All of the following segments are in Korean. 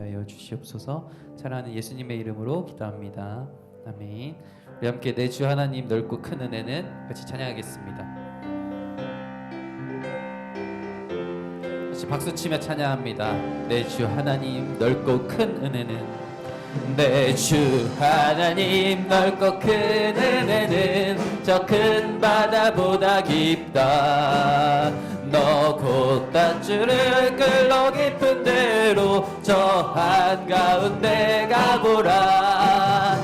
하여 주시옵소서. 사랑하는 예수님의 이름으로 기도합니다. 아멘. 우리 함께 내 주 하나님 넓고 큰 은혜는 같이 찬양하겠습니다. 같이 박수치며 찬양합니다. 내 주 하나님 넓고 큰 은혜는, 내 주 하나님 넓고 큰 은혜는 저 큰 바다보다 깊다. 너 곧 딴줄을 끌러 깊은 데로 저 한가운데 가보라.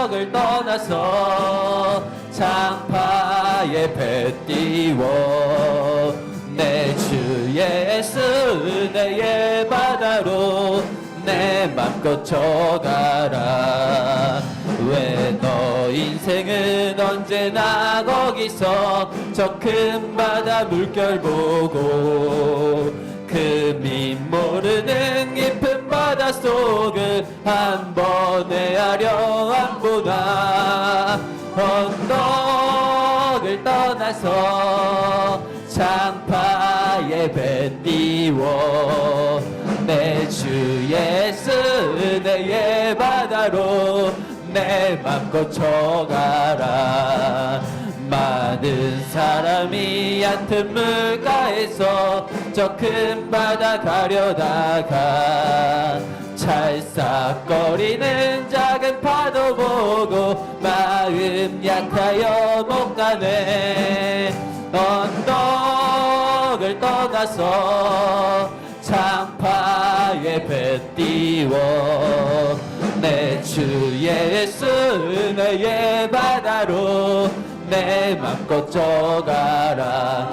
언덕을 떠나서 장파에 배 띄워 내 주 예수 은혜의 바다로 내 맘껏 져가라. 왜 너 인생은 언제나 거기서 저 큰 바다 물결 보고 그 밑 모르는 깊은 바다 속을 한 번 헤아려 안 보나. 언덕을 떠나서 장파에 배 띄워 내 주 예수 은혜의 바다로 내 맘껏 져가라. 많은 사람이 얕은 물가에서 저 큰 바다 가려다가 찰싹거리는 작은 파도 보고 마음 약하여 못 가네. 언덕을 떠나서 장파에 배 띄워 내 주 예수 은혜의 바다로 내 맘껏 져가라.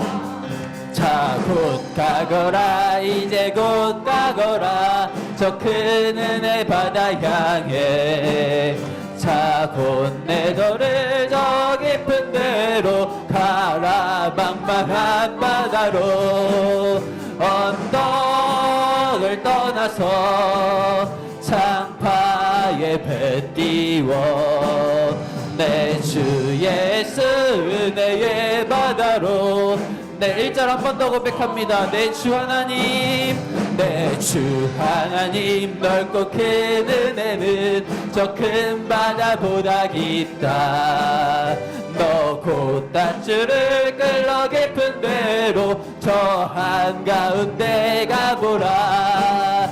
자, 곧 가거라. 이제 곧 가거라. 저 큰 은혜 바다 향해. 자, 곧 내 너를 저 깊은 데로 가라. 망망한 바다로 언덕을 떠나서 장파에 배 띄워 내 주 예수 은혜의 바다로. 네, 1절 한 번 더 고백합니다. 내 주 하나님, 내 주 하나님 넓고 큰 은혜는 저 큰 바다보다 깊다. 너 곧 딴줄을 끌러 깊은 데로 저 한가운데 가보라.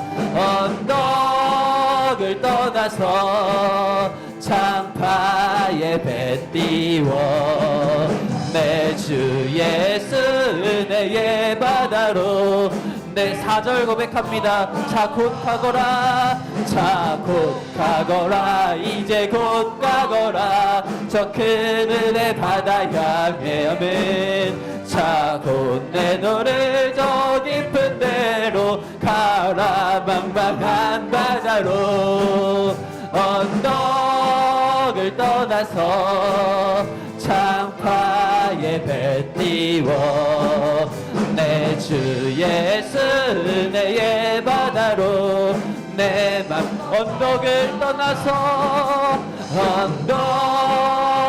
언덕을 떠나서 장파에 배 띄워 내 주 예수 은혜의 바다로. 네, 4절 고백합니다. 자, 곧 가거라. 자, 곧 가거라. 이제 곧 가거라. 저 큰 은혜 바다 향해. 아멘. 자, 곧 내 너를 저 깊은 데로 가라. 망망한 바다로 언덕을 떠나서 장파에 배 띄워 내 주 예수 은혜의 바다로 내 맘. 언덕을 떠나서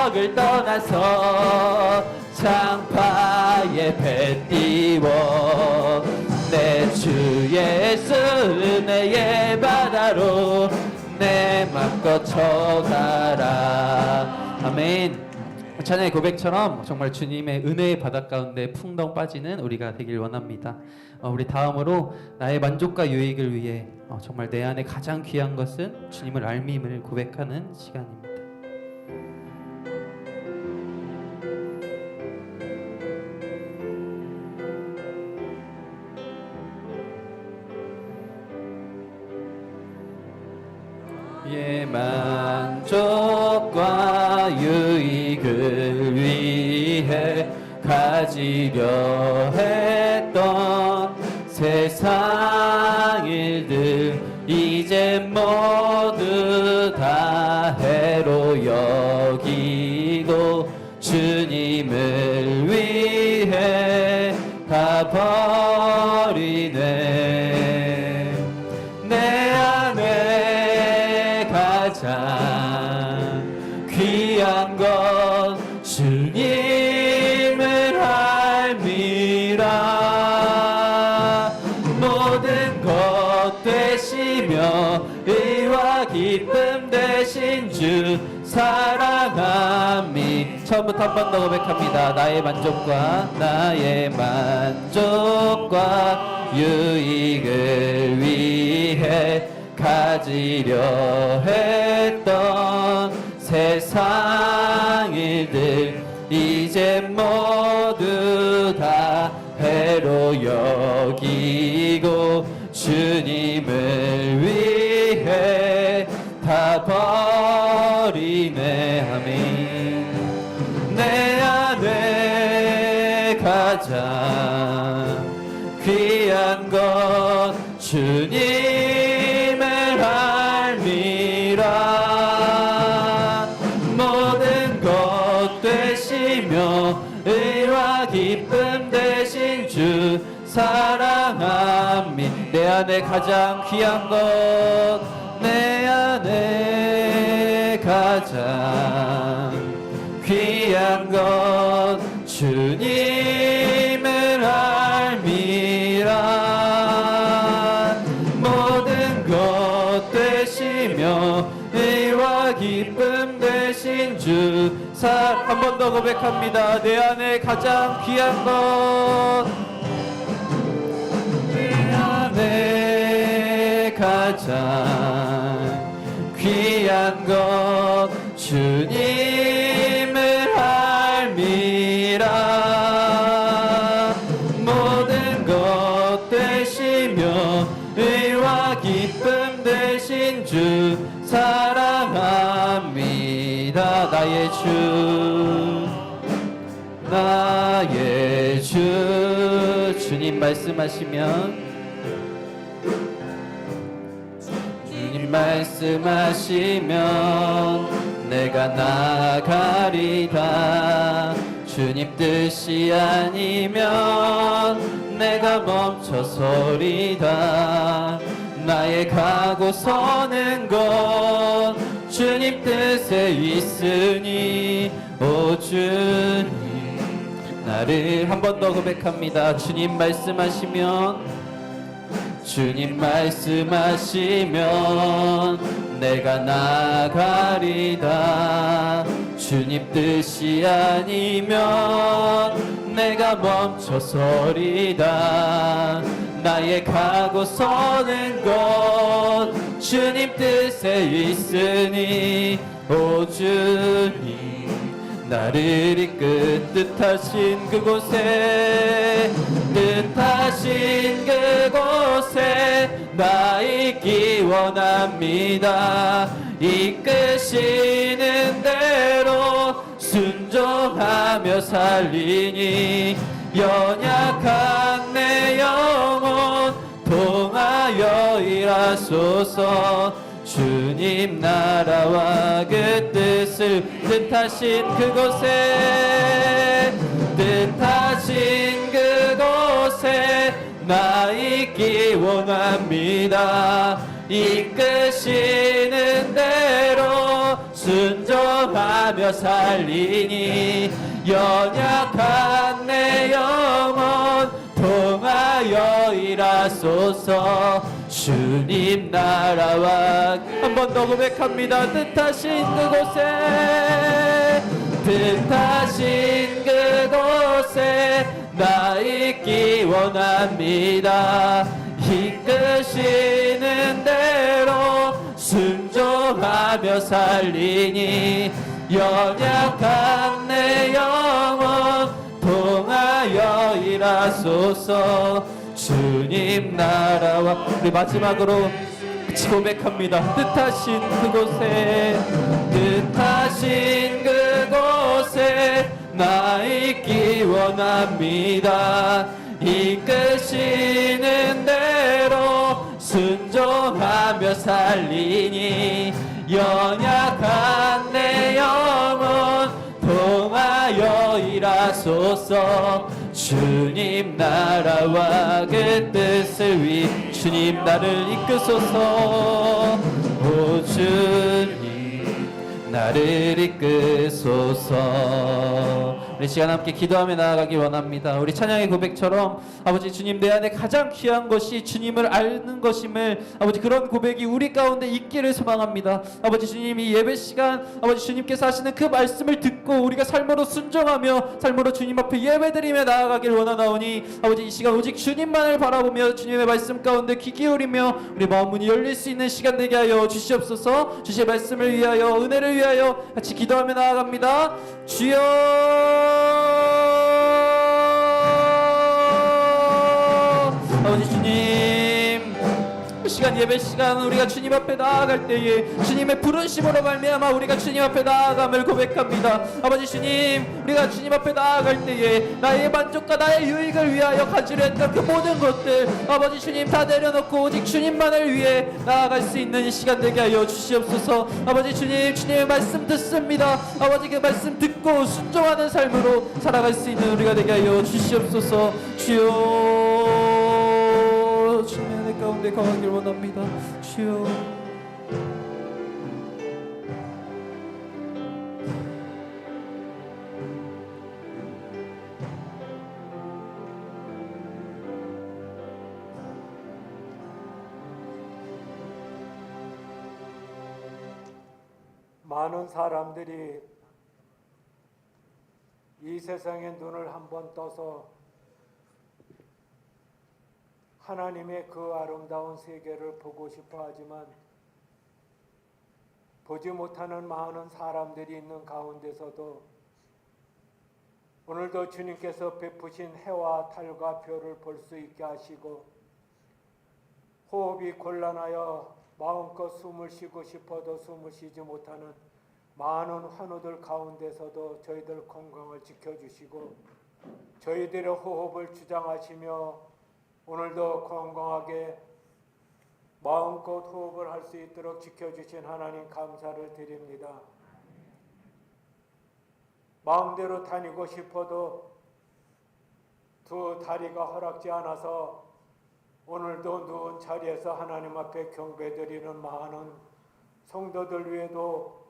언덕을 떠나서 장파에 배 띄워 내 주 예수 은혜의 바다로 내 맘껏 져가라. 아멘. 찬양의 고백처럼 정말 주님의 은혜의 바다 가운데 풍덩 빠지는 우리가 되길 원합니다. 우리 다음으로 나의 만족과 유익을 위해 정말 내 안에 가장 귀한 것은 주님을 알밈을 고백하는 시간입니다. 예, 만족과 유익을 위해 가지려 했던 세상 일들 이제 모두 다 해로 여기고 주님을 위해 다 버리네. 내 안에 가장 귀한 건 주님을 알미라. 모든 것 것 되시며 의와 기쁨 되신 주 사랑함이. 처음부터 한 번 더 고백합니다. 나의 만족과 유익을 위해 가지려 했던 세상 일들 이제 모두 다 해로 여기고 주님을 위해 다 버리네. 아멘. 내 안에 가장 귀한 것 주님을 알미라. 모든 것 되시며 의와 기쁨 되신 주 사랑함이. 내 안에 가장 귀한 것, 내 안에 가장 귀한 것 주님을 알미라. 모든 것 되시며 의와 기쁨 되신 주 한 번 더 고백합니다. 내 안에 가장 귀한 것, 내 안에 가장 귀한 것 주님을 알미라. 모든 것 되시며 의와 기쁨 되신 주 사랑합니다. 나의 주. 주님 말씀하시면, 주님 말씀하시면 내가 나가리다. 주님 뜻이 아니면 내가 멈춰서리다. 나의 가고 서는 것 주님 뜻에 있으니 오 주님. 나를 한 번 더 고백합니다. 주님 말씀하시면 내가 나가리다. 주님 뜻이 아니면 내가 멈춰서리다. 나의 가고 서는 것 주님 뜻에 있으니 오 주님. 나를 이끌 뜻하신 그곳에 나 있기 원합니다. 이끄시는 대로 순종하며 살리니 연약한 내 영혼 통하여 일하소서. 주님 나라와 그 뜻을 뜻하신 그곳에 나 있기 원합니다. 이끄시는 대로 순종하며 살리니 연약한 내 영혼 통하여 일하소서. 주님 나라와 한 번 더 고백합니다. 뜻하신 그곳에 나 있기 원합니다. 이끄시는 대로 순종하며 살리니 연약한 내 영혼 통하여 일하소서. 주님 나라와 우리 마지막으로 같이 고백합니다. 뜻하신 그곳에 나 있기 원합니다. 이끄시는 대로 순종하며 살리니 연약한 내 영혼 통하여 일하소서. 주님 나라와 그 뜻을 위해 주님 나를 이끄소서. 오 주님 나를 이끄소서. 우리 시간 함께 기도하며 나아가길 원합니다. 우리 찬양의 고백처럼 아버지 주님 내 안에 가장 귀한 것이 주님을 아는 것임을 아버지 그런 고백이 우리 가운데 있기를 소망합니다. 아버지 주님 이 예배 시간 아버지 주님께서 하시는 그 말씀을 듣고 우리가 삶으로 순종하며 삶으로 주님 앞에 예배드리며 나아가길 원하나오니 아버지 이 시간 오직 주님만을 바라보며 주님의 말씀 가운데 귀 기울이며 우리 마음 문이 열릴 수 있는 시간 되게 하여 주시옵소서. 주시의 말씀을 위하여 은혜를 위하여 같이 기도하며 나아갑니다. 주여 아버지 주님 이 시간 예배 시간 우리가 주님 앞에 나아갈 때에 주님의 부르심으로 말미암아 우리가 주님 앞에 나아감을 고백합니다. 아버지 주님 우리가 주님 앞에 나아갈 때에 나의 만족과 나의 유익을 위하여 가지려 했던 그 모든 것들 아버지 주님 다 내려놓고 오직 주님만을 위해 나아갈 수 있는 이 시간 되게 하여 주시옵소서. 아버지 주님 주님의 말씀 듣습니다. 아버지 그 말씀 듣고 순종하는 삶으로 살아갈 수 있는 우리가 되게 하여 주시옵소서. 주여 주님의 은혜 가운데 거하길 원합니다. 주여 많은 사람들이 이 세상의 눈을 한번 떠서 하나님의 그 아름다운 세계를 보고 싶어 하지만 보지 못하는 많은 사람들이 있는 가운데서도 오늘도 주님께서 베푸신 해와 달과 별을 볼 수 있게 하시고 호흡이 곤란하여 마음껏 숨을 쉬고 싶어도 숨을 쉬지 못하는 많은 환우들 가운데서도 저희들 건강을 지켜주시고 저희들의 호흡을 주장하시며 오늘도 건강하게 마음껏 호흡을 할 수 있도록 지켜주신 하나님 감사를 드립니다. 마음대로 다니고 싶어도 두 다리가 허락지 않아서 오늘도 누운 자리에서 하나님 앞에 경배드리는 많은 성도들 위에도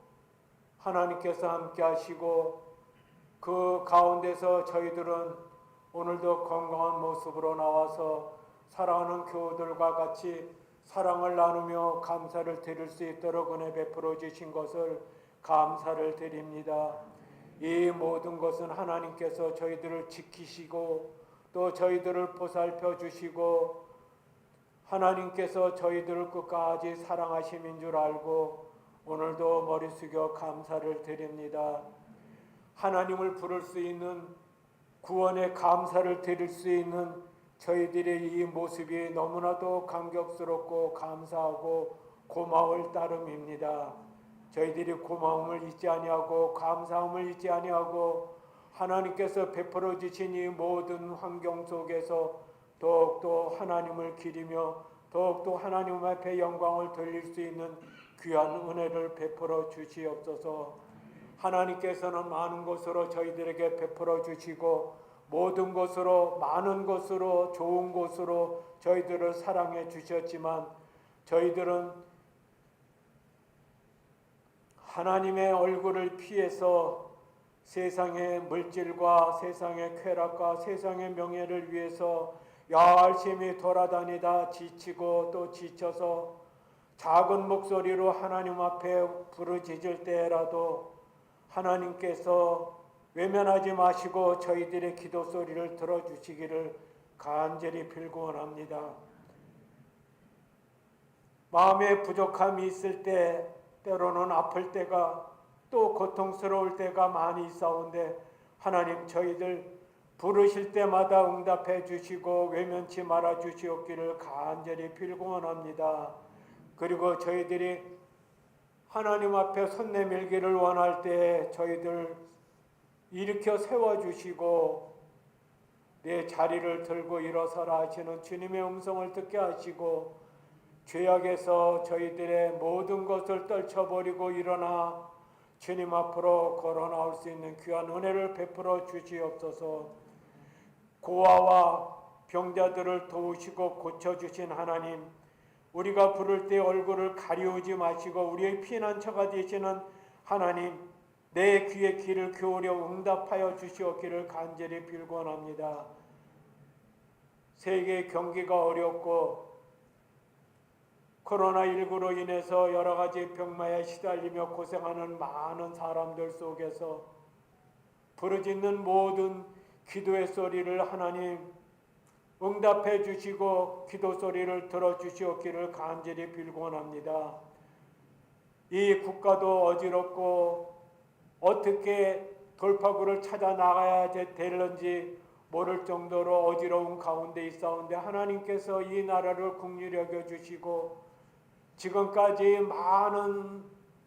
하나님께서 함께 하시고 그 가운데서 저희들은 오늘도 건강한 모습으로 나와서 사랑하는 교우들과 같이 사랑을 나누며 감사를 드릴 수 있도록 은혜 베풀어 주신 것을 감사를 드립니다. 이 모든 것은 하나님께서 저희들을 지키시고 또 저희들을 보살펴 주시고 하나님께서 저희들을 끝까지 사랑하심인 줄 알고 오늘도 머리 숙여 감사를 드립니다. 하나님을 부를 수 있는 구원에 감사를 드릴 수 있는 저희들의 이 모습이 너무나도 감격스럽고 감사하고 고마울 따름입니다. 저희들이 고마움을 잊지 아니하고 감사함을 잊지 아니하고 하나님께서 베풀어 주신 이 모든 환경 속에서 더욱더 하나님을 기리며 더욱더 하나님 앞에 영광을 돌릴 수 있는 귀한 은혜를 베풀어 주시옵소서. 하나님께서는 많은 것으로 저희들에게 베풀어 주시고 모든 것으로 많은 것으로 좋은 것으로 저희들을 사랑해 주셨지만 저희들은 하나님의 얼굴을 피해서 세상의 물질과 세상의 쾌락과 세상의 명예를 위해서 열심히 돌아다니다 지치고 또 지쳐서 작은 목소리로 하나님 앞에 부르짖을 때라도 하나님께서 외면하지 마시고 저희들의 기도 소리를 들어주시기를 간절히 빌고 원합니다. 마음에 부족함이 있을 때 때로는 아플 때가 또 고통스러울 때가 많이 있사온데 하나님 저희들 부르실 때마다 응답해 주시고 외면치 말아 주시옵기를 간절히 빌고 원합니다. 그리고 저희들이 하나님 앞에 손 내밀기를 원할 때 저희들 일으켜 세워주시고 내 자리를 들고 일어서라 하시는 주님의 음성을 듣게 하시고 죄악에서 저희들의 모든 것을 떨쳐버리고 일어나 주님 앞으로 걸어 나올 수 있는 귀한 은혜를 베풀어 주시옵소서. 고아와 병자들을 도우시고 고쳐주신 하나님, 우리가 부를 때 얼굴을 가리우지 마시고 우리의 피난처가 되시는 하나님, 내 귀에 귀를 기울여 응답하여 주시옵기를 간절히 빌곤합니다. 세계 경기가 어렵고 코로나19로 인해서 여러 가지 병마에 시달리며 고생하는 많은 사람들 속에서 부르짖는 모든 기도의 소리를 하나님 응답해 주시고 기도 소리를 들어 주시옵기를 간절히 빌곤합니다. 이 국가도 어지럽고 어떻게 돌파구를 찾아 나가야 될런지 모를 정도로 어지러운 가운데 있사온데 하나님께서 이 나라를 긍휼히 여겨 주시고 지금까지 많은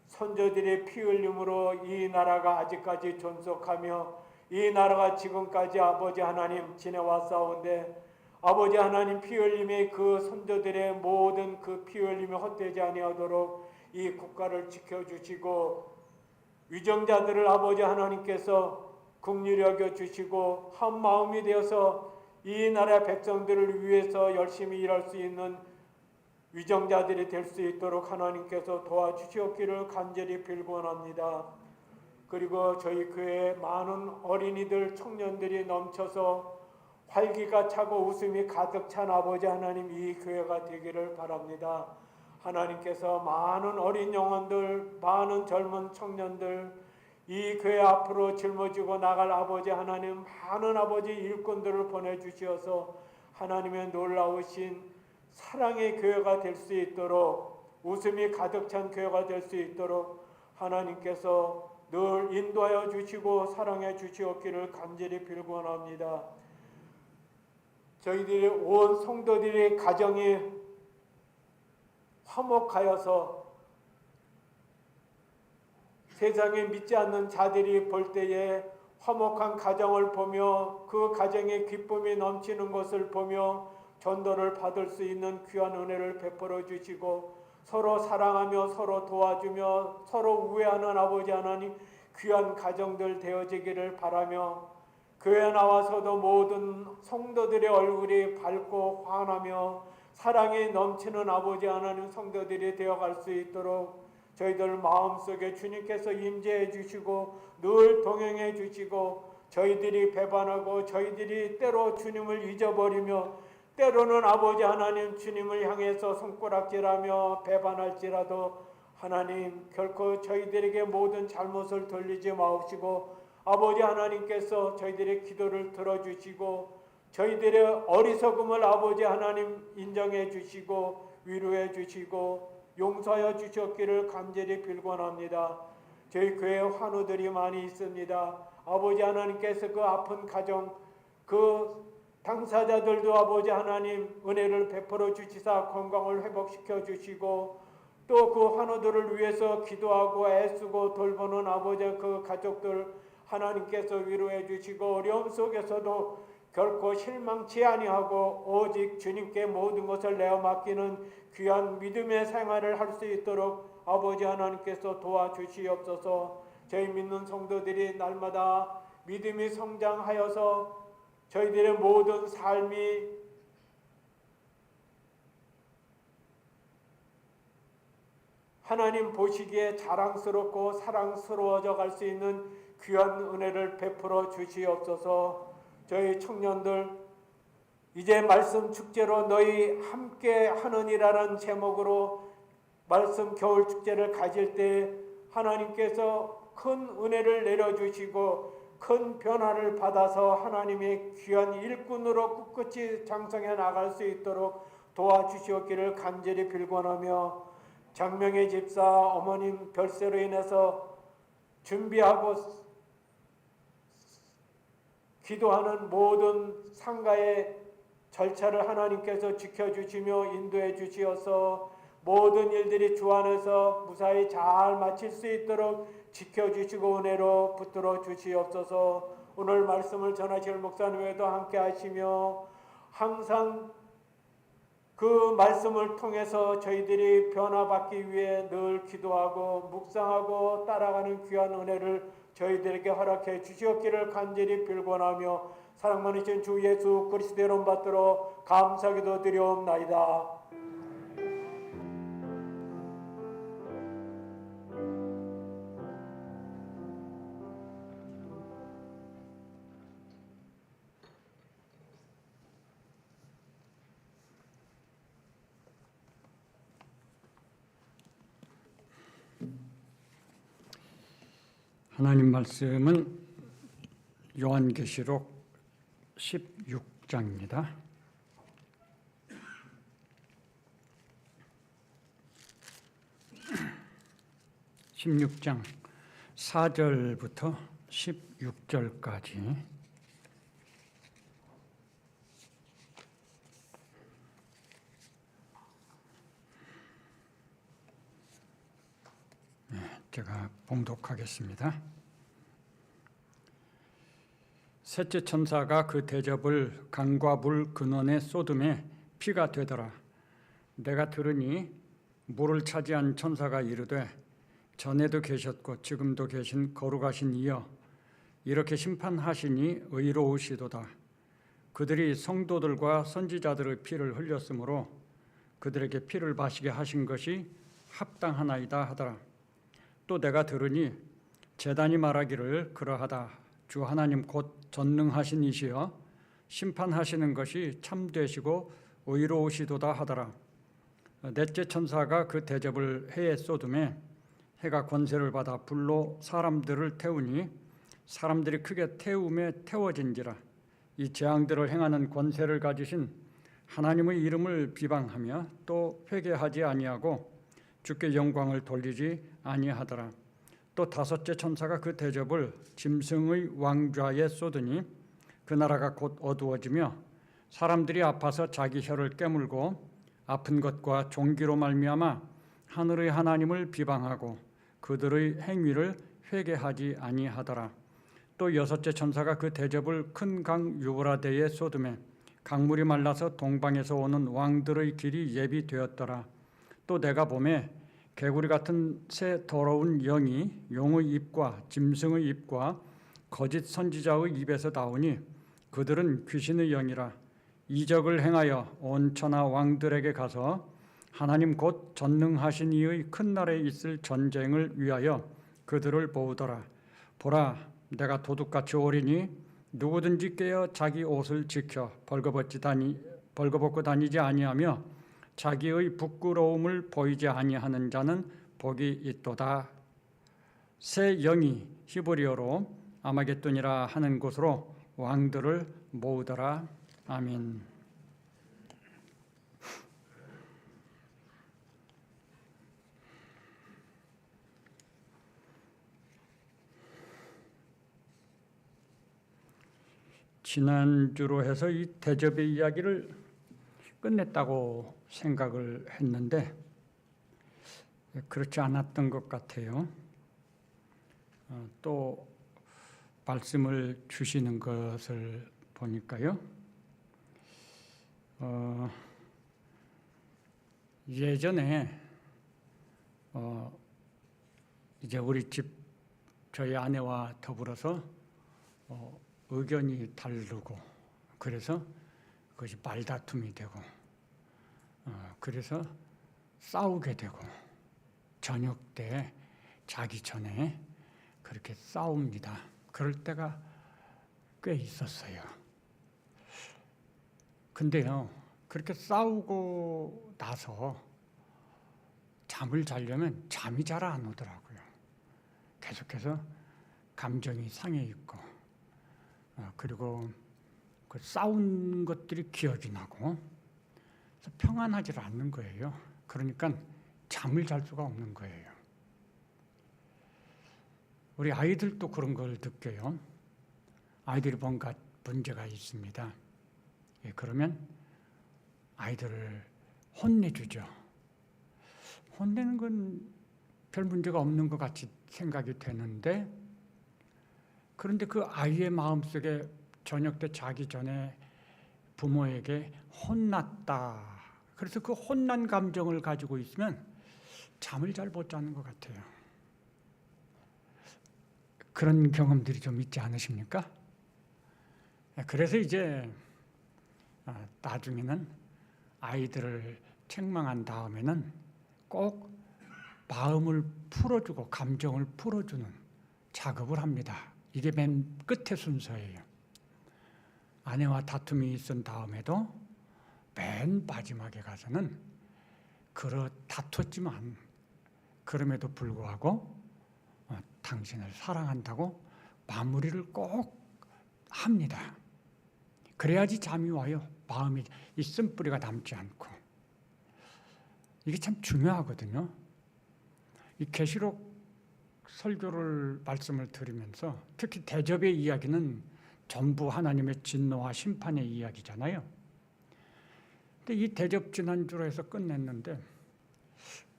선조들의 피 흘림으로 이 나라가 아직까지 존속하며 이 나라가 지금까지 아버지 하나님 지내왔사온데 아버지 하나님 피 흘림의 그 선조들의 모든 그 피 흘림이 헛되지 아니하도록 이 국가를 지켜주시고 위정자들을 아버지 하나님께서 긍휼히 여겨 주시고 한 마음이 되어서 이 나라 백성들을 위해서 열심히 일할 수 있는 위정자들이 될 수 있도록 하나님께서 도와주시옵기를 간절히 빌곤합니다. 그리고 저희 교회에 많은 어린이들 청년들이 넘쳐서 활기가 차고 웃음이 가득 찬 아버지 하나님 이 교회가 되기를 바랍니다. 하나님께서 많은 어린 영혼들, 많은 젊은 청년들 이 교회 앞으로 짊어지고 나갈 아버지 하나님 많은 아버지 일꾼들을 보내주시어서 하나님의 놀라우신 사랑의 교회가 될 수 있도록 웃음이 가득 찬 교회가 될 수 있도록 하나님께서 늘 인도하여 주시고 사랑해 주시옵기를 간절히 빌곤합니다. 저희들이 온 성도들의 가정이 화목하여서 세상에 믿지 않는 자들이 볼 때에 화목한 가정을 보며 그 가정에 기쁨이 넘치는 것을 보며 전도를 받을 수 있는 귀한 은혜를 베풀어 주시고 서로 사랑하며 서로 도와주며 서로 우애하는 아버지 하나님 귀한 가정들 되어지기를 바라며 교회 나와서도 모든 성도들의 얼굴이 밝고 환하며 사랑이 넘치는 아버지 하나님 성도들이 되어갈 수 있도록 저희들 마음속에 주님께서 임재해 주시고 늘 동행해 주시고 저희들이 배반하고 저희들이 때로 주님을 잊어버리며 때로는 아버지 하나님 주님을 향해서 손가락질하며 배반할지라도 하나님 결코 저희들에게 모든 잘못을 돌리지 마옵시고 아버지 하나님께서 저희들의 기도를 들어주시고 저희들의 어리석음을 아버지 하나님 인정해 주시고 위로해 주시고 용서하여 주셨기를 간절히 빌곤합니다. 저희 교회에 환우들이 많이 있습니다. 아버지 하나님께서 그 아픈 가정 그 당사자들도 아버지 하나님 은혜를 베풀어 주시사 건강을 회복시켜 주시고 또 그 환우들을 위해서 기도하고 애쓰고 돌보는 아버지 그 가족들 하나님께서 위로해 주시고 어려움 속에서도 결코 실망치 아니하고 오직 주님께 모든 것을 내어 맡기는 귀한 믿음의 생활을 할 수 있도록 아버지 하나님께서 도와주시옵소서. 저희 믿는 성도들이 날마다 믿음이 성장하여서 저희들의 모든 삶이 하나님 보시기에 자랑스럽고 사랑스러워져 갈 수 있는 귀한 은혜를 베풀어 주시옵소서. 저희 청년들 이제 말씀 축제로 너희 함께 하느니라는 제목으로 말씀 겨울 축제를 가질 때 하나님께서 큰 은혜를 내려주시고 큰 변화를 받아서 하나님의 귀한 일꾼으로 꿋꿋이 장성해 나갈 수 있도록 도와주시옵기를 간절히 빌곤하며 장명의 집사 어머님 별세로 인해서 준비하고 기도하는 모든 상가의 절차를 하나님께서 지켜주시며 인도해 주시어서 모든 일들이 주 안에서 무사히 잘 마칠 수 있도록 지켜주시고 은혜로 붙들어 주시옵소서. 오늘 말씀을 전하실 목사님에도 함께 하시며 항상 그 말씀을 통해서 저희들이 변화받기 위해 늘 기도하고 묵상하고 따라가는 귀한 은혜를 저희들에게 허락해 주시옵기를 간절히 빌곤하며 사랑 많으신 주 예수 그리스도의 이름 받들어 감사기도 드리옵나이다. 하나님 말씀은 요한계시록 16장입니다. (16장) 4절부터 16절까지 제가 봉독하겠습니다. 셋째 천사가 그 대접을 강과 물 근원에 쏟음에 피가 되더라. 내가 들으니 물을 차지한 천사가 이르되 전에도 계셨고 지금도 계신 거룩하신 이여 이렇게 심판하시니 의로우시도다. 그들이 성도들과 선지자들의 피를 흘렸으므로 그들에게 피를 마시게 하신 것이 합당하나이다 하더라. 또 내가 들으니 제단이 말하기를 그러하다. 주 하나님 곧 전능하신 이시여 심판하시는 것이 참되시고 의로우시도다 하더라. 넷째 천사가 그 대접을 해에 쏟음에 해가 권세를 받아 불로 사람들을 태우니 사람들이 크게 태움에 태워진지라. 이 재앙들을 행하는 권세를 가지신 하나님의 이름을 비방하며 또 회개하지 아니하고 주께 영광을 돌리지 아니하더라. 또 다섯째 천사가 그 대접을 짐승의 왕좌에 쏟으니 그 나라가 곧 어두워지며 사람들이 아파서 자기 혀를 깨물고 아픈 것과 종기로 말미암아 하늘의 하나님을 비방하고 그들의 행위를 회개하지 아니하더라. 또 여섯째 천사가 그 대접을 큰 강 유브라데에 쏟으매 강물이 말라서 동방에서 오는 왕들의 길이 예비되었더라. 또 내가 보매 개구리 같은 새 더러운 영이 용의 입과 짐승의 입과 거짓 선지자의 입에서 나오니 그들은 귀신의 영이라. 이적을 행하여 온 천하 왕들에게 가서 하나님 곧 전능하신 이의 큰 날에 있을 전쟁을 위하여 그들을 보우더라. 보라, 내가 도둑같이 오리니 누구든지 깨어 자기 옷을 지켜 벌거벗고 다니지 아니하며 자기의 부끄러움을 보이지 아니하는 자는 복이 있도다. 새 영이 히브리어로 아마겟돈이라 하는 곳으로 왕들을 모으더라. 아멘. 지난주로 해서 이 대접의 이야기를 끝냈다고 생각을 했는데 그렇지 않았던 것 같아요. 또 말씀을 주시는 것을 보니까요. 예전에 이제 우리 집 저희 아내와 더불어서 의견이 다르고 그래서 그것이 말다툼이 되고 그래서 싸우게 되고 저녁 때 자기 전에 그렇게 싸웁니다. 그럴 때가 꽤 있었어요. 근데요, 그렇게 싸우고 나서 잠을 자려면 잠이 잘 안 오더라고요. 계속해서 감정이 상해 있고 그리고 그 싸운 것들이 기억이 나고 평안하지 않는 거예요. 그러니까 잠을 잘 수가 없는 거예요. 우리 아이들도 그런 걸 느껴요. 아이들이 뭔가 문제가 있습니다. 그러면 아이들을 혼내주죠. 혼내는 건 별 문제가 없는 것 같이 생각이 되는데 그런데 그 아이의 마음속에 저녁 때 자기 전에 부모에게 혼났다. 그래서 그 혼난 감정을 가지고 있으면 잠을 잘 못 자는 것 같아요. 그런 경험들이 좀 있지 않으십니까? 그래서 이제 나중에는 아이들을 책망한 다음에는 꼭 마음을 풀어주고 감정을 풀어주는 작업을 합니다. 이게 맨 끝의 순서예요. 아내와 다툼이 있은 다음에도 맨 마지막에 가서는 다퉜지만 그럼에도 불구하고 당신을 사랑한다고 마무리를 꼭 합니다. 그래야지 잠이 와요. 마음이 이 쓴뿌리가 남지 않고. 이게 참 중요하거든요. 이 계시록 설교를 말씀을 드리면서 특히 대접의 이야기는 전부 하나님의 진노와 심판의 이야기잖아요. 근데 이 대접 지난주로 해서 끝냈는데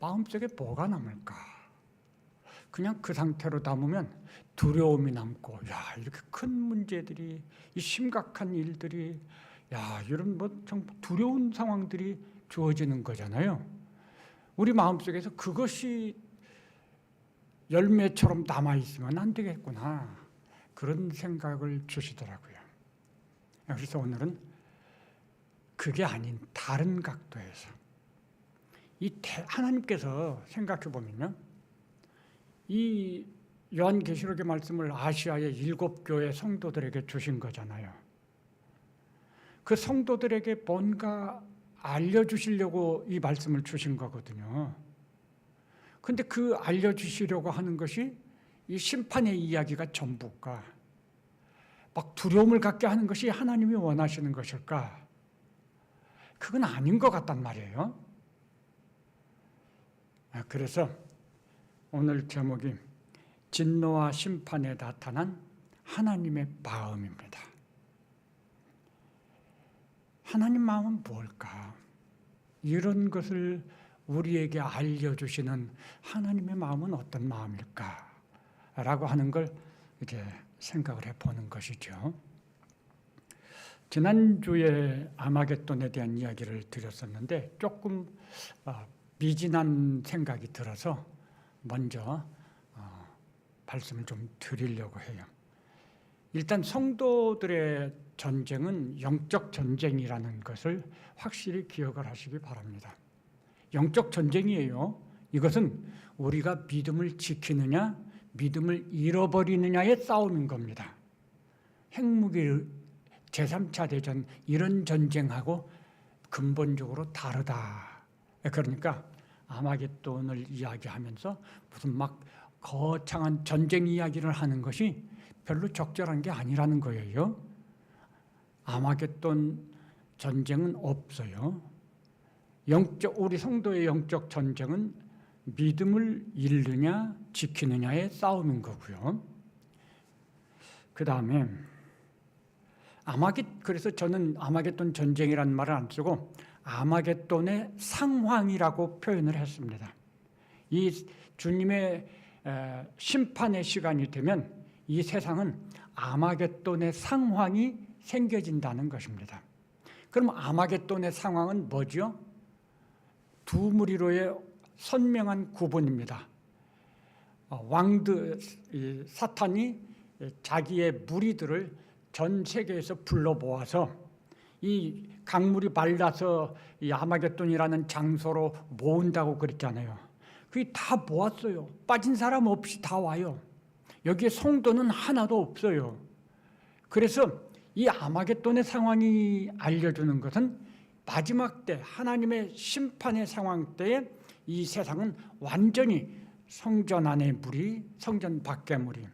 마음속에 뭐가 남을까? 그냥 그 상태로 남으면 두려움이 남고, 야, 이렇게 큰 문제들이, 이 심각한 일들이, 야, 이런 뭐 참 두려운 상황들이 주어지는 거잖아요. 우리 마음속에서 그것이 열매처럼 남아있으면 안 되겠구나. 그런 생각을 주시더라고요. 그래서 오늘은 그게 아닌 다른 각도에서 하나님께서 생각해 보면요, 이 요한계시록의 말씀을 아시아의 7교회 성도들에게 주신 거잖아요. 그 성도들에게 뭔가 알려주시려고 이 말씀을 주신 거거든요. 근데 그 알려주시려고 하는 것이 이 심판의 이야기가 전부일까? 막 두려움을 갖게 하는 것이 하나님이 원하시는 것일까? 그건 아닌 것 같단 말이에요. 그래서 오늘 제목이 진노와 심판에 나타난 하나님의 마음입니다. 하나님 마음은 뭘까? 이런 것을 우리에게 알려주시는 하나님의 마음은 어떤 마음일까? 라고 하는 걸 이제 생각을 해보는 것이죠. 지난주에 아마겟돈에 대한 이야기를 드렸었는데 조금 미진한 생각이 들어서 먼저 말씀을 좀 드리려고 해요. 일단 성도들의 전쟁은 영적 전쟁이라는 것을 확실히 기억을 하시기 바랍니다. 영적 전쟁이에요. 이것은 우리가 믿음을 지키느냐, 믿음을 잃어버리느냐의 싸움인 겁니다. 핵무기 제3차 대전 이런 전쟁하고 근본적으로 다르다. 그러니까 아마겟돈을 이야기하면서 무슨 막 거창한 전쟁 이야기를 하는 것이 별로 적절한 게 아니라는 거예요. 아마겟돈 전쟁은 없어요. 우리 성도의 영적 전쟁은 믿음을 잃느냐 지키느냐의 싸움인 거고요. 그 다음에 그래서 저는 아마겟돈 전쟁이라는 말을 안 쓰고 아마겟돈의 상황이라고 표현을 했습니다. 이 주님의 심판의 시간이 되면 이 세상은 아마겟돈의 상황이 생겨진다는 것입니다. 그럼 아마겟돈의 상황은 뭐죠? 두 무리로의 선명한 구분입니다. 사탄이 자기의 무리들을 전 세계에서 불러 모아서 이 강물이 말라서 이 아마겟돈이라는 장소로 모은다고 그랬잖아요. 그게 다 모았어요. 빠진 사람 없이 다 와요. 여기에 성도는 하나도 없어요. 그래서 이 아마겟돈의 상황이 알려주는 것은 마지막 때 하나님의 심판의 상황 때에 이 세상은 완전히 성전 안의 무리, 성전 밖의 무리,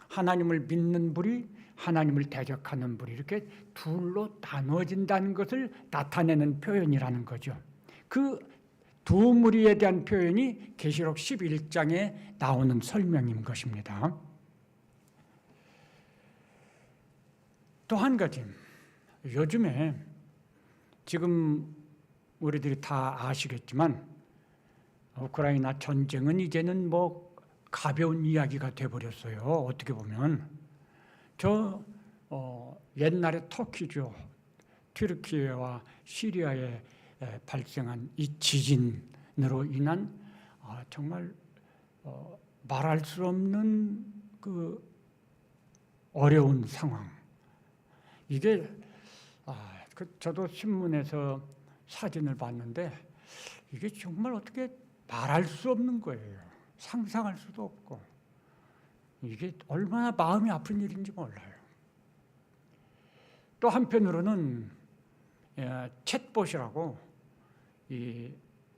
하나님을 믿는 무리, 하나님을 대적하는 무리, 이렇게 둘로 나눠진다는 것을 나타내는 표현이라는 거죠. 그 두 무리에 대한 표현이 계시록 11장에 나오는 설명인 것입니다. 또 한 가지, 요즘에 지금 우리들이 다 아시겠지만 우크라이나 전쟁은 이제는 뭐 가벼운 이야기가 돼버렸어요. 어떻게 보면 옛날에 터키죠. 튀르키예와 시리아에 발생한 이 지진으로 인한 정말 말할 수 없는 그 어려운 상황. 이게 저도 신문에서 사진을 봤는데 이게 정말 어떻게 말할 수 없는 거예요. 상상할 수도 없고. 이게 얼마나 마음이 아픈 일인지 몰라요. 또 한편으로는 챗봇이라고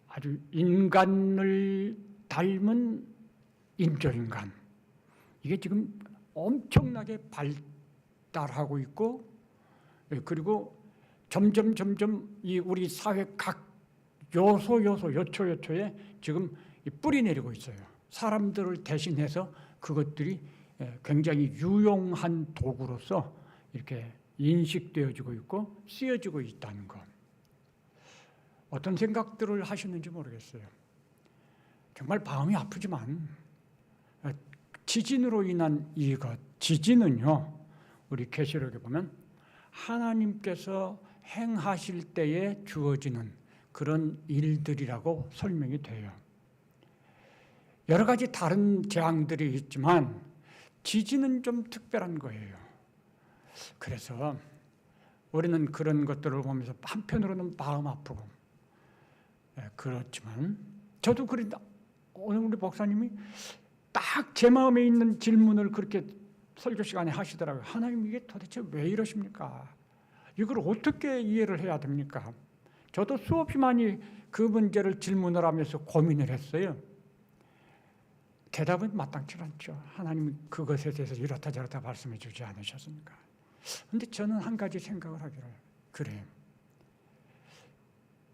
아주 인간을 닮은 인조인간, 이게 지금 엄청나게 발달하고 있고, 그리고 점점 이 우리 사회 각 요초에 지금 뿌리 내리고 있어요. 사람들을 대신해서 그것들이 굉장히 유용한 도구로서 이렇게 인식되어지고 있고 쓰여지고 있다는 것. 어떤 생각들을 하시는지 모르겠어요. 정말 마음이 아프지만 지진으로 인한 이것, 지진은요, 우리 계시록에 보면 하나님께서 행하실 때에 주어지는 그런 일들이라고 설명이 돼요. 여러 가지 다른 재앙들이 있지만 지진은 좀 특별한 거예요. 그래서 우리는 그런 것들을 보면서 한편으로는 마음 아프고, 그렇지만 저도 그런다. 오늘 우리 목사님이 딱 제 마음에 있는 질문을 그렇게 설교 시간에 하시더라고요. 하나님, 이게 도대체 왜 이러십니까? 이걸 어떻게 이해를 해야 됩니까? 저도 수없이 많이 그 문제를 질문을 하면서 고민을 했어요. 대답은 마땅치 않죠. 하나님이 그것에 대해서 이렇다 저렇다 말씀해 주지 않으셨습니까? 그런데 저는 한 가지 생각을 하기를, 그래,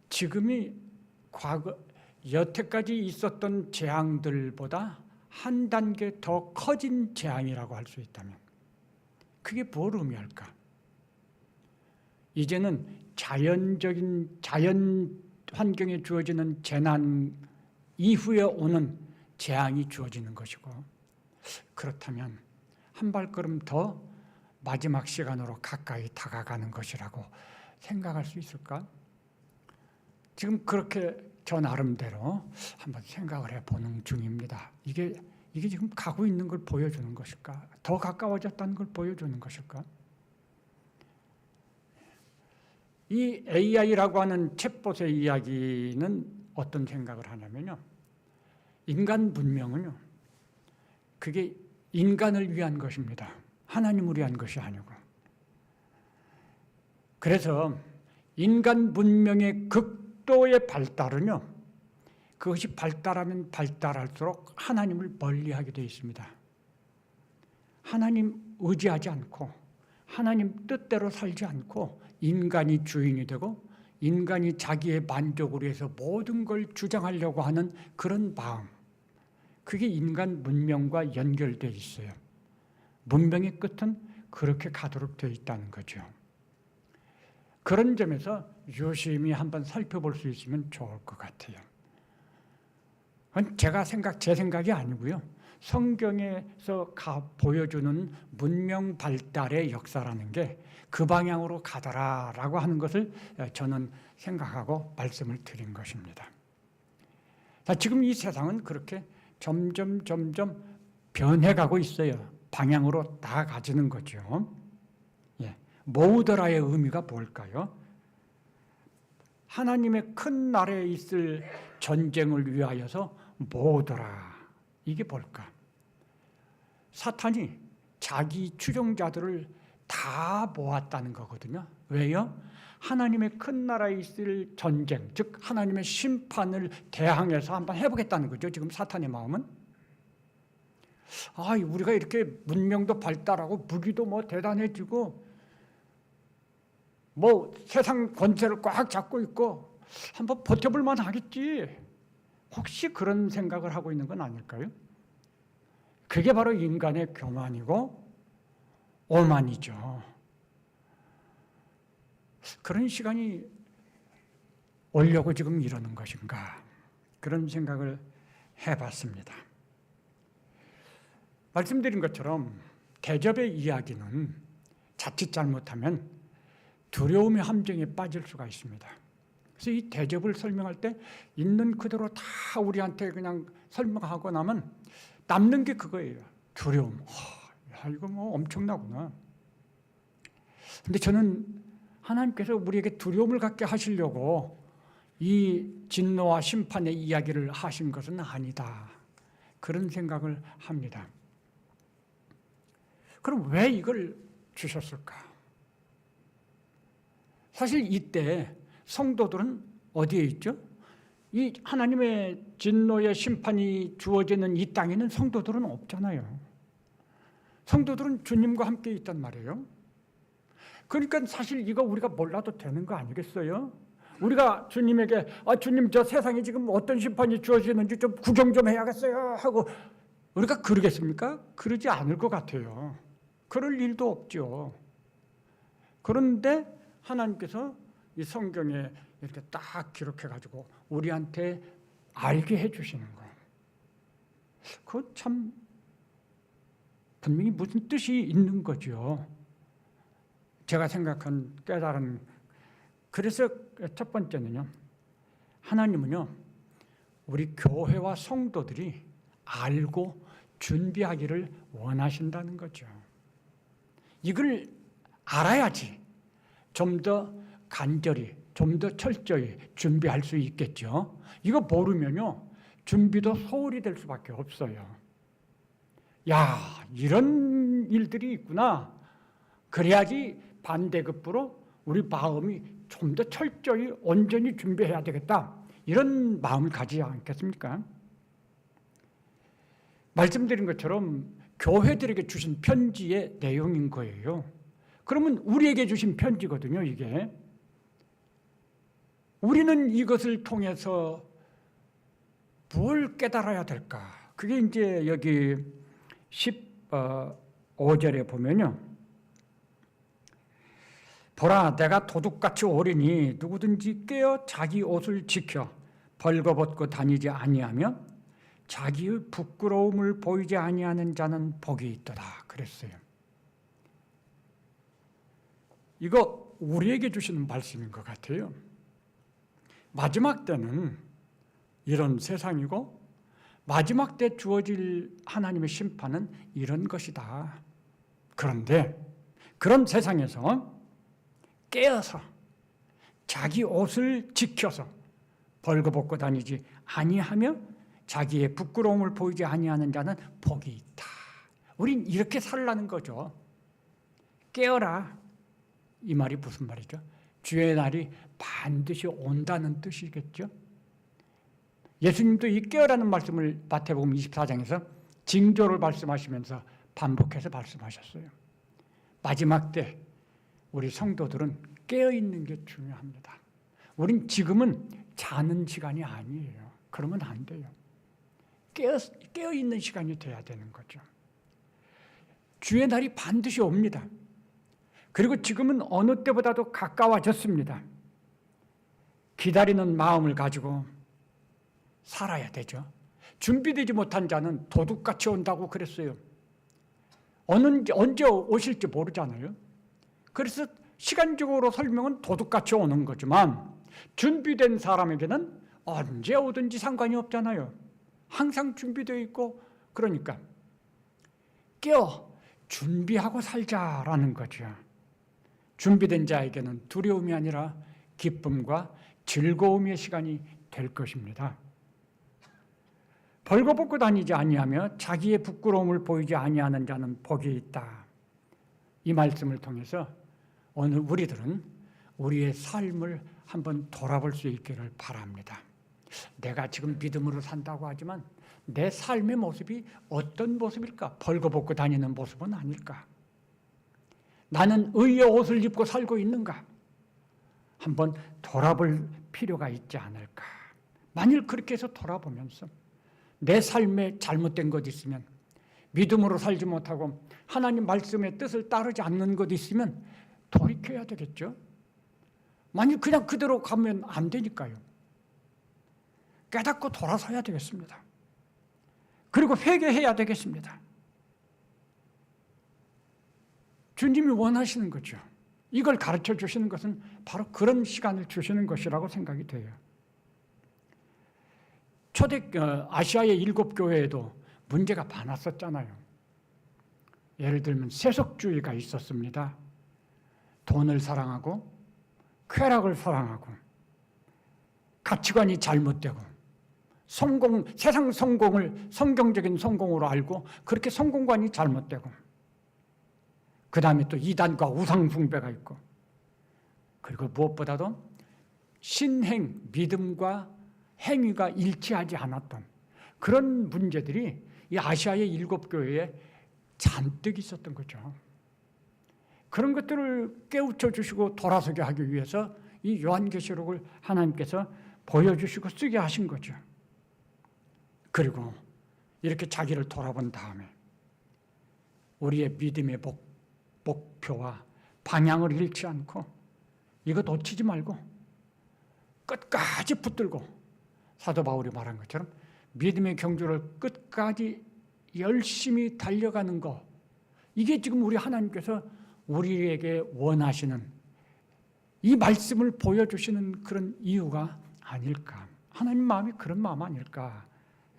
지금이 과거 여태까지 있었던 재앙들보다 한 단계 더 커진 재앙이라고 할 수 있다면 그게 뭘 의미할까? 이제는 자연 환경에 주어지는 재난 이후에 오는 재앙이 주어지는 것이고, 그렇다면 한 발걸음 더 마지막 시간으로 가까이 다가가는 것이라고 생각할 수 있을까? 지금 그렇게 저 나름대로 한번 생각을 해보는 중입니다. 이게 지금 가고 있는 걸 보여주는 것일까? 더 가까워졌다는 걸 보여주는 것일까? 이 AI라고 하는 챗봇의 이야기는 어떤 생각을 하냐면요, 인간 문명은요, 그게 인간을 위한 것입니다. 하나님을 위한 것이 아니고. 그래서 인간 문명의 극도의 발달은요, 그것이 발달하면 발달할수록 하나님을 멀리하게 되어 있습니다. 하나님 의지하지 않고 하나님 뜻대로 살지 않고 인간이 주인이 되고 인간이 자기의 만족을 위해서 모든 걸 주장하려고 하는 그런 마음, 그게 인간 문명과 연결되어 있어요. 문명의 끝은 그렇게 가도록 되어 있다는 거죠. 그런 점에서 유심히 한번 살펴볼 수 있으면 좋을 것 같아요. 그건 제 생각이 아니고요, 성경에서 보여주는 문명 발달의 역사라는 게 그 방향으로 가더라라고 하는 것을 저는 생각하고 말씀을 드린 것입니다. 자, 지금 이 세상은 그렇게 점점 변해가고 있어요. 방향으로 나아가지는 거죠. 모으더라의 의미가 뭘까요? 하나님의 큰 나라에 있을 전쟁을 위하여서 모으더라. 이게 뭘까? 사탄이 자기 추종자들을 다 모았다는 거거든요. 왜요? 하나님의 큰 나라에 있을 전쟁, 즉 하나님의 심판을 대항해서 한번 해보겠다는 거죠. 지금 사탄의 마음은. 우리가 이렇게 문명도 발달하고 무기도 대단해지고 세상 권세를 꽉 잡고 있고 한번 버텨볼 만 하겠지. 혹시 그런 생각을 하고 있는 건 아닐까요? 그게 바로 인간의 교만이고 오만이죠. 그런 시간이 오려고 지금 이러는 것인가, 그런 생각을 해봤습니다. 말씀드린 것처럼 대접의 이야기는 자칫 잘못하면 두려움의 함정에 빠질 수가 있습니다. 그래서 이 대접을 설명할 때 있는 그대로 다 우리한테 그냥 설명하고 나면 남는 게 그거예요. 두려움. 이거 엄청나구나. 근데 저는 하나님께서 우리에게 두려움을 갖게 하시려고 이 진노와 심판의 이야기를 하신 것은 아니다, 그런 생각을 합니다. 그럼 왜 이걸 주셨을까? 사실 이때 성도들은 어디에 있죠? 이 하나님의 진노의 심판이 주어지는 이 땅에는 성도들은 없잖아요. 성도들은 주님과 함께 있단 말이에요. 그러니까 사실 이거 우리가 몰라도 되는 거 아니겠어요? 우리가 주님에게 주님 저 세상에 지금 어떤 심판이 주어지는지 좀 구경 좀 해야겠어요 하고 우리가 그러겠습니까? 그러지 않을 것 같아요. 그럴 일도 없죠. 그런데 하나님께서 이 성경에 이렇게 딱 기록해가지고 우리한테 알게 해주시는 거. 그거 참 분명히 무슨 뜻이 있는 거죠. 제가 생각한 깨달은, 그래서 첫 번째는요, 하나님은요 우리 교회와 성도들이 알고 준비하기를 원하신다는 거죠. 이걸 알아야지 좀 더 간절히, 좀 더 철저히 준비할 수 있겠죠. 이거 모르면요 준비도 소홀히 될 수밖에 없어요. 야, 이런 일들이 있구나. 그래야지 반대급부로 우리 마음이 좀 더 철저히 온전히 준비해야 되겠다. 이런 마음을 가지지 않겠습니까? 말씀드린 것처럼 교회들에게 주신 편지의 내용인 거예요. 그러면 우리에게 주신 편지거든요, 이게. 우리는 이것을 통해서 뭘 깨달아야 될까? 그게 이제 여기 15절에 보면요. 보라, 내가 도둑같이 오리니 누구든지 깨어 자기 옷을 지켜 벌거벗고 다니지 아니하며 자기의 부끄러움을 보이지 아니하는 자는 복이 있도다 그랬어요. 이거 우리에게 주시는 말씀인 것 같아요. 마지막 때는 이런 세상이고 마지막 때 주어질 하나님의 심판은 이런 것이다. 그런데 그런 세상에서 깨어서 자기 옷을 지켜서 벌거벗고 다니지 아니하며 자기의 부끄러움을 보이지 아니하는 자는 복이 있다. 우린 이렇게 살라는 거죠. 깨어라. 이 말이 무슨 말이죠? 주의 날이 반드시 온다는 뜻이겠죠. 예수님도 이 깨어라는 말씀을 마태복음 24장에서 징조를 말씀하시면서 반복해서 말씀하셨어요. 마지막 때 우리 성도들은 깨어있는 게 중요합니다. 우린 지금은 자는 시간이 아니에요. 그러면 안 돼요. 깨어있는 시간이 돼야 되는 거죠. 주의 날이 반드시 옵니다. 그리고 지금은 어느 때보다도 가까워졌습니다. 기다리는 마음을 가지고 살아야 되죠. 준비되지 못한 자는 도둑같이 온다고 그랬어요. 언제 오실지 모르잖아요. 그래서 시간적으로 설명은 도둑같이 오는 거지만 준비된 사람에게는 언제 오든지 상관이 없잖아요. 항상 준비되어 있고, 그러니까 깨어 준비하고 살자라는 거죠. 준비된 자에게는 두려움이 아니라 기쁨과 즐거움의 시간이 될 것입니다. 벌거벗고 다니지 아니하며 자기의 부끄러움을 보이지 아니하는 자는 복이 있다. 이 말씀을 통해서 오늘 우리들은 우리의 삶을 한번 돌아볼 수 있기를 바랍니다. 내가 지금 믿음으로 산다고 하지만 내 삶의 모습이 어떤 모습일까? 벌거벗고 다니는 모습은 아닐까? 나는 의의 옷을 입고 살고 있는가? 한번 돌아볼 필요가 있지 않을까? 만일 그렇게 해서 돌아보면서 내 삶에 잘못된 것 있으면, 믿음으로 살지 못하고 하나님 말씀의 뜻을 따르지 않는 것 있으면 돌이켜야 되겠죠. 만일 그냥 그대로 가면 안 되니까요. 깨닫고 돌아서야 되겠습니다. 그리고 회개해야 되겠습니다. 주님이 원하시는 거죠. 이걸 가르쳐 주시는 것은 바로 그런 시간을 주시는 것이라고 생각이 돼요. 초대 아시아의 7교회에도 문제가 많았었잖아요. 예를 들면 세속주의가 있었습니다. 돈을 사랑하고 쾌락을 사랑하고 가치관이 잘못되고 세상 성공을 성경적인 성공으로 알고 그렇게 성공관이 잘못되고, 그 다음에 또 이단과 우상숭배가 있고, 그리고 무엇보다도 신행, 믿음과 행위가 일치하지 않았던 그런 문제들이 이 아시아의 7교회에 잔뜩 있었던 거죠. 그런 것들을 깨우쳐 주시고 돌아서게 하기 위해서 이 요한계시록을 하나님께서 보여주시고 쓰게 하신 거죠. 그리고 이렇게 자기를 돌아본 다음에 우리의 믿음의 목표와 방향을 잃지 않고 이거 놓치지 말고 끝까지 붙들고 사도 바울이 말한 것처럼 믿음의 경주를 끝까지 열심히 달려가는 거, 이게 지금 우리 하나님께서 우리에게 원하시는 이 말씀을 보여주시는 그런 이유가 아닐까. 하나님 마음이 그런 마음 아닐까.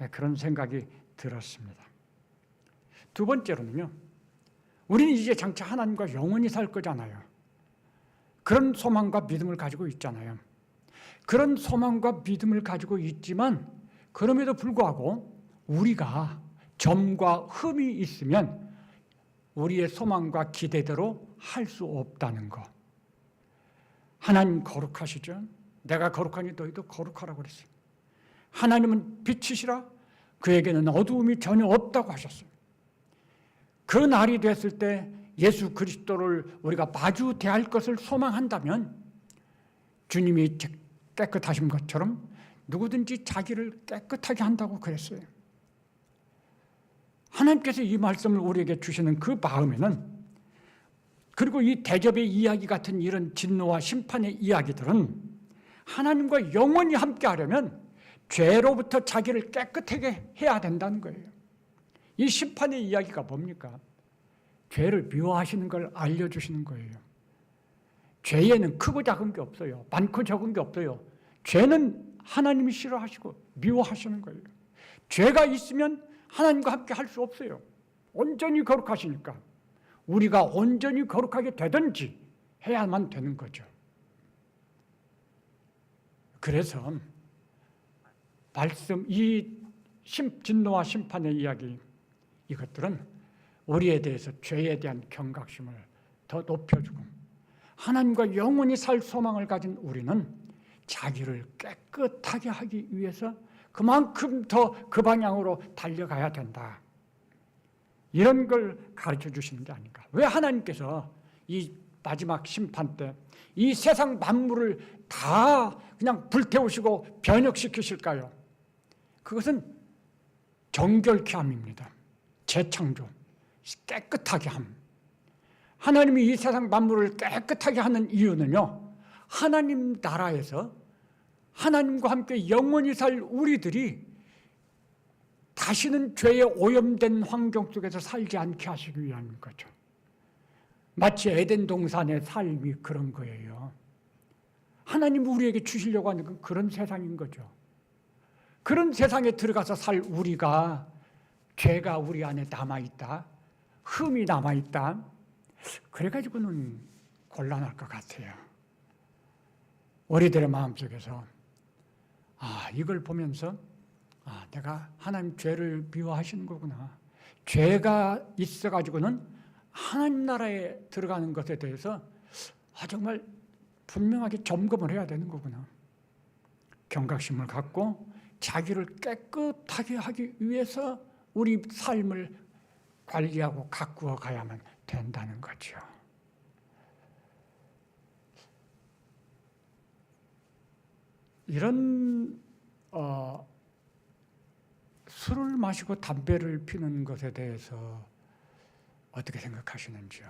그런 생각이 들었습니다. 두 번째로는요, 우리는 이제 장차 하나님과 영원히 살 거잖아요. 그런 소망과 믿음을 가지고 있잖아요. 그런 소망과 믿음을 가지고 있지만 그럼에도 불구하고 우리가 점과 흠이 있으면 우리의 소망과 기대대로 할 수 없다는 것. 하나님 거룩하시죠? 내가 거룩하니 너희도 거룩하라고 그랬어요. 하나님은 빛이시라 그에게는 어두움이 전혀 없다고 하셨어요. 그 날이 됐을 때 예수 그리스도를 우리가 마주 대할 것을 소망한다면 주님이 깨끗하신 것처럼 누구든지 자기를 깨끗하게 한다고 그랬어요. 하나님께서 이 말씀을 우리에게 주시는 그 마음에는, 그리고 이 대접의 이야기 같은 이런 진노와 심판의 이야기들은 하나님과 영원히 함께 하려면 죄로부터 자기를 깨끗하게 해야 된다는 거예요. 이 심판의 이야기가 뭡니까? 죄를 미워하시는 걸 알려주시는 거예요. 죄에는 크고 작은 게 없어요. 많고 적은 게 없어요. 죄는 하나님이 싫어하시고 미워하시는 거예요. 죄가 있으면 하나님과 함께 할 수 없어요. 온전히 거룩하시니까 우리가 온전히 거룩하게 되든지 해야만 되는 거죠. 그래서 말씀, 이 진노와 심판의 이야기, 이것들은 우리에 대해서 죄에 대한 경각심을 더 높여주고 하나님과 영원히 살 소망을 가진 우리는 자기를 깨끗하게 하기 위해서 그만큼 더 그 방향으로 달려가야 된다. 이런 걸 가르쳐 주시는 게 아닌가. 왜 하나님께서 이 마지막 심판 때 이 세상 만물을 다 그냥 불태우시고 변혁시키실까요? 그것은 정결케 함입니다. 재창조, 깨끗하게 함. 하나님이 이 세상 만물을 깨끗하게 하는 이유는요, 하나님 나라에서 하나님과 함께 영원히 살 우리들이 다시는 죄에 오염된 환경 속에서 살지 않게 하시기 위한 거죠. 마치 에덴 동산의 삶이 그런 거예요. 하나님 우리에게 주시려고 하는 건 그런 세상인 거죠. 그런 세상에 들어가서 살 우리가 죄가 우리 안에 남아있다, 흠이 남아있다, 그래가지고는 곤란할 것 같아요. 우리들의 마음속에서 이걸 보면서 내가 하나님 죄를 미워하시는 거구나. 죄가 있어가지고는 하나님 나라에 들어가는 것에 대해서 정말 분명하게 점검을 해야 되는 거구나. 경각심을 갖고 자기를 깨끗하게 하기 위해서 우리 삶을 관리하고 가꾸어 가야만 된다는 거죠. 이런 술을 마시고 담배를 피는 것에 대해서 어떻게 생각하시는지요?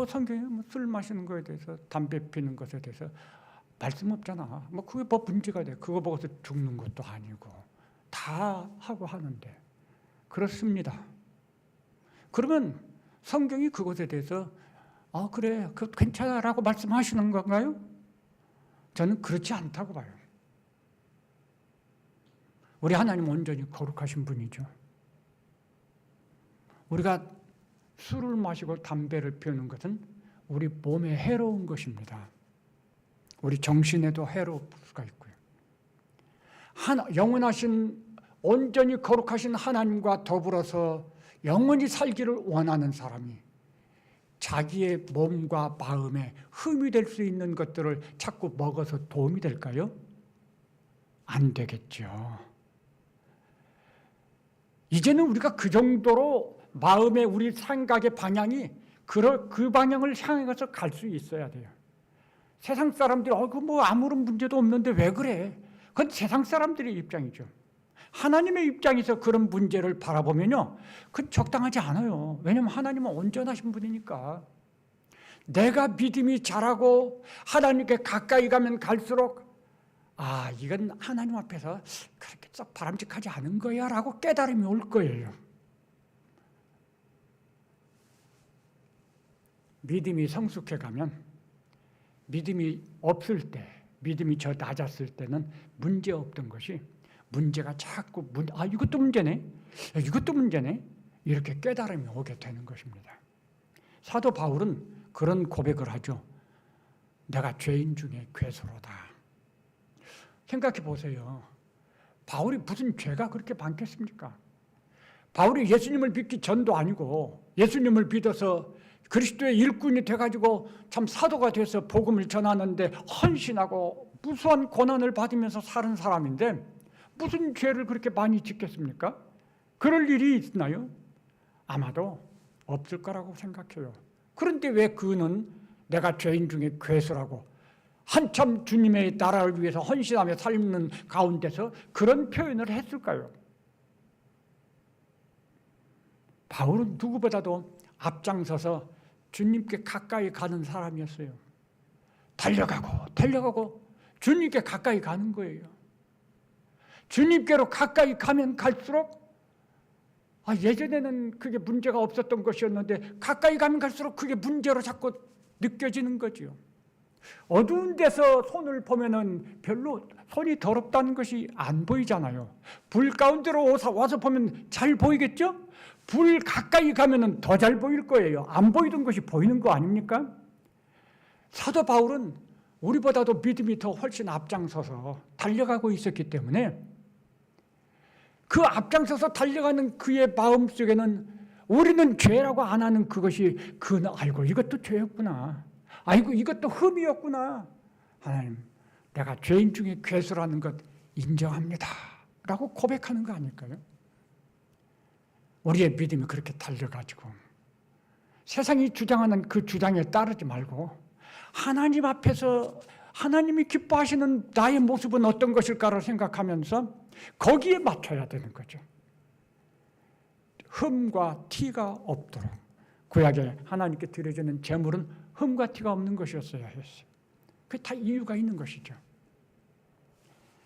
성경에 술 마시는 것에 대해서, 담배 피는 것에 대해서 말씀 없잖아. 그게 뭐 문제가 돼. 그거 보고서 죽는 것도 아니고 다 하고 하는데. 그렇습니다. 그러면 성경이 그것에 대해서 그래, 그 괜찮아라고 말씀하시는 건가요? 저는 그렇지 않다고 봐요. 우리 하나님 온전히 거룩하신 분이죠. 우리가 술을 마시고 담배를 피우는 것은 우리 몸에 해로운 것입니다. 우리 정신에도 해로울 수가 있고요. 영원하신 온전히 거룩하신 하나님과 더불어서 영원히 살기를 원하는 사람이 자기의 몸과 마음에 흠이 될 수 있는 것들을 자꾸 먹어서 도움이 될까요? 안 되겠죠. 이제는 우리가 그 정도로 마음의 우리 생각의 방향이 그 방향을 향해서 갈 수 있어야 돼요. 세상 사람들이 뭐 아무런 문제도 없는데 왜 그래? 그건 세상 사람들의 입장이죠. 하나님의 입장에서 그런 문제를 바라보면요, 그건 적당하지 않아요. 왜냐하면 하나님은 온전하신 분이니까. 내가 믿음이 자라고 하나님께 가까이 가면 갈수록 이건 하나님 앞에서 그렇게 썩 바람직하지 않은 거야 라고 깨달음이 올 거예요. 믿음이 성숙해 가면, 믿음이 없을 때, 믿음이 저 낮았을 때는 문제 없던 것이 문제가 자꾸 이것도 문제네, 이것도 문제네, 이렇게 깨달음이 오게 되는 것입니다. 사도 바울은 그런 고백을 하죠. 내가 죄인 중에 괴수로다. 생각해 보세요. 바울이 무슨 죄가 그렇게 많겠습니까? 바울이 예수님을 믿기 전도 아니고 예수님을 믿어서 그리스도의 일꾼이 돼가지고 참 사도가 돼서 복음을 전하는데 헌신하고 무수한 고난을 받으면서 사는 사람인데 무슨 죄를 그렇게 많이 짓겠습니까? 그럴 일이 있나요? 아마도 없을 거라고 생각해요. 그런데 왜 그는 내가 죄인 중에 괴수라고 한참 주님의 나라를 위해서 헌신하며 삶는 가운데서 그런 표현을 했을까요? 바울은 누구보다도 앞장서서 주님께 가까이 가는 사람이었어요. 달려가고 주님께 가까이 가는 거예요. 주님께로 가까이 가면 갈수록 예전에는 그게 문제가 없었던 것이었는데 가까이 가면 갈수록 그게 문제로 자꾸 느껴지는 거지요. 어두운 데서 손을 보면은 별로 손이 더럽다는 것이 안 보이잖아요. 불 가운데로 와서 보면 잘 보이겠죠? 불 가까이 가면은 더 잘 보일 거예요. 안 보이던 것이 보이는 거 아닙니까? 사도 바울은 우리보다도 믿음이 더 훨씬 앞장서서 달려가고 있었기 때문에 그 앞장서서 달려가는 그의 마음속에는 우리는 죄라고 안 하는 그것이 그는 알고 이것도 죄였구나. 아이고 이것도 흠이었구나. 하나님, 내가 죄인 중에 괴수라는 것 인정합니다 라고 고백하는 거 아닐까요? 우리의 믿음이 그렇게 달려가지고 세상이 주장하는 그 주장에 따르지 말고 하나님 앞에서 하나님이 기뻐하시는 나의 모습은 어떤 것일까를 생각하면서 거기에 맞춰야 되는 거죠. 흠과 티가 없도록 구약에 하나님께 드려지는 제물은 흠과 티가 없는 것이었어야 했어요. 그게 다 이유가 있는 것이죠.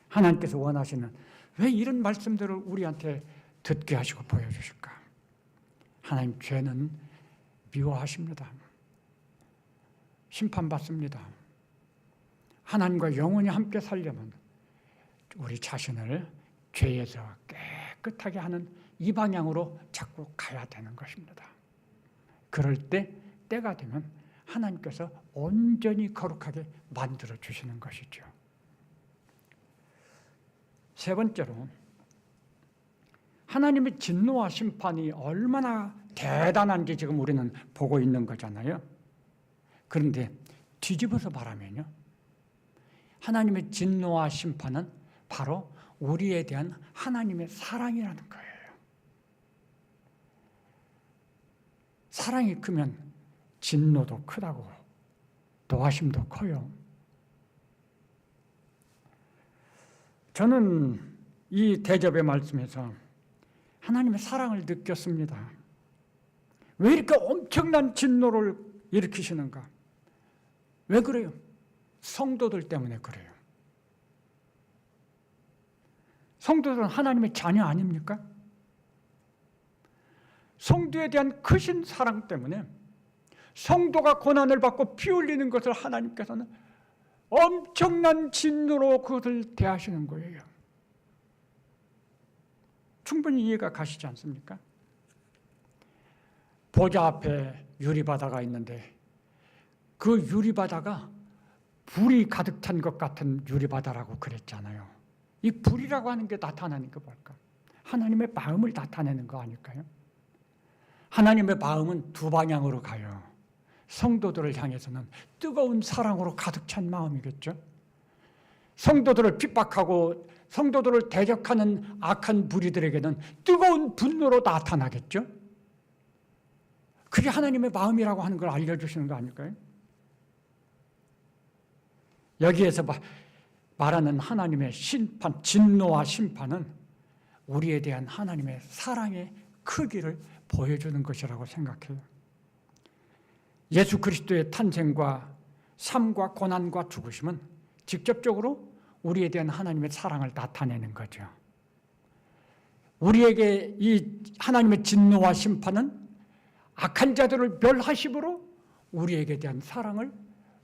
하나님께서 원하시는 왜 이런 말씀들을 우리한테 듣게 하시고 보여주실까? 하나님 죄는 미워하십니다. 심판받습니다. 하나님과 영원히 함께 살려면 우리 자신을 죄에서 깨끗하게 하는 이 방향으로 자꾸 가야 되는 것입니다. 그럴 때가 되면 하나님께서 온전히 거룩하게 만들어 주시는 것이죠. 세 번째로 하나님의 진노와 심판이 얼마나 대단한지 지금 우리는 보고 있는 거잖아요. 그런데 뒤집어서 말하면요, 하나님의 진노와 심판은 바로 우리에 대한 하나님의 사랑이라는 거예요. 사랑이 크면 진노도 크다고 노하심도 커요. 저는 이 대접의 말씀에서 하나님의 사랑을 느꼈습니다. 왜 이렇게 엄청난 진노를 일으키시는가? 왜 그래요? 성도들 때문에 그래요. 성도들은 하나님의 자녀 아닙니까? 성도에 대한 크신 사랑 때문에 성도가 고난을 받고 피 흘리는 것을 하나님께서는 엄청난 진노로 그것을 대하시는 거예요. 충분히 이해가 가시지 않습니까? 보좌 앞에 유리바다가 있는데 그 유리바다가 불이 가득 찬 것 같은 유리바다라고 그랬잖아요. 이 불이라고 하는 게 나타나는 게 뭘까? 하나님의 마음을 나타내는 거 아닐까요? 하나님의 마음은 두 방향으로 가요. 성도들을 향해서는 뜨거운 사랑으로 가득 찬 마음이겠죠. 성도들을 핍박하고 성도들을 대적하는 악한 무리들에게는 뜨거운 분노로 나타나겠죠. 그게 하나님의 마음이라고 하는 걸 알려주시는 거 아닐까요? 여기에서 말하는 하나님의 심판, 진노와 심판은 우리에 대한 하나님의 사랑의 크기를 보여주는 것이라고 생각해요. 예수 그리스도의 탄생과 삶과 고난과 죽으심은 직접적으로 우리에 대한 하나님의 사랑을 나타내는 거죠. 우리에게 이 하나님의 진노와 심판은 악한 자들을 멸하심으로 우리에게 대한 사랑을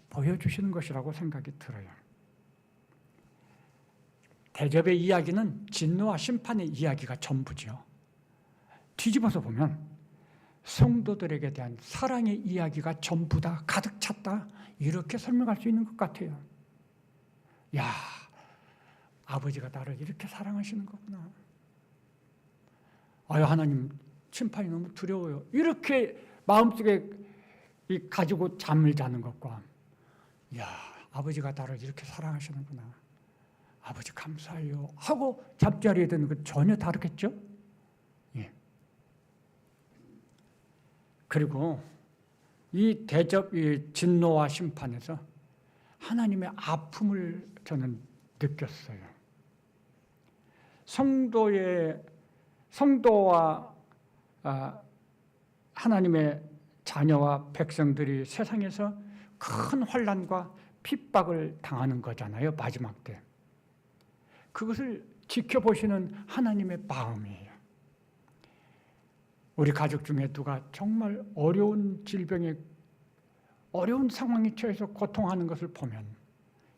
보여주시는 것이라고 생각이 들어요. 대접의 이야기는 진노와 심판의 이야기가 전부죠. 뒤집어서 보면 성도들에게 대한 사랑의 이야기가 전부 다 가득 찼다, 이렇게 설명할 수 있는 것 같아요. 야, 아버지가 나를 이렇게 사랑하시는 거구나. 아유, 하나님 심판이 너무 두려워요. 이렇게 마음속에 가지고 잠을 자는 것과, 야, 아버지가 나를 이렇게 사랑하시는구나, 아버지 감사해요 하고 잠자리에 드는 것 전혀 다르겠죠? 예. 그리고 이 대접, 이 진노와 심판에서 하나님의 아픔을 저는 느꼈어요. 성도와 하나님의 자녀와 백성들이 세상에서 큰 환난과 핍박을 당하는 거잖아요, 마지막 때. 그것을 지켜보시는 하나님의 마음이에요. 우리 가족 중에 누가 정말 어려운 질병에, 어려운 상황에 처해서 고통하는 것을 보면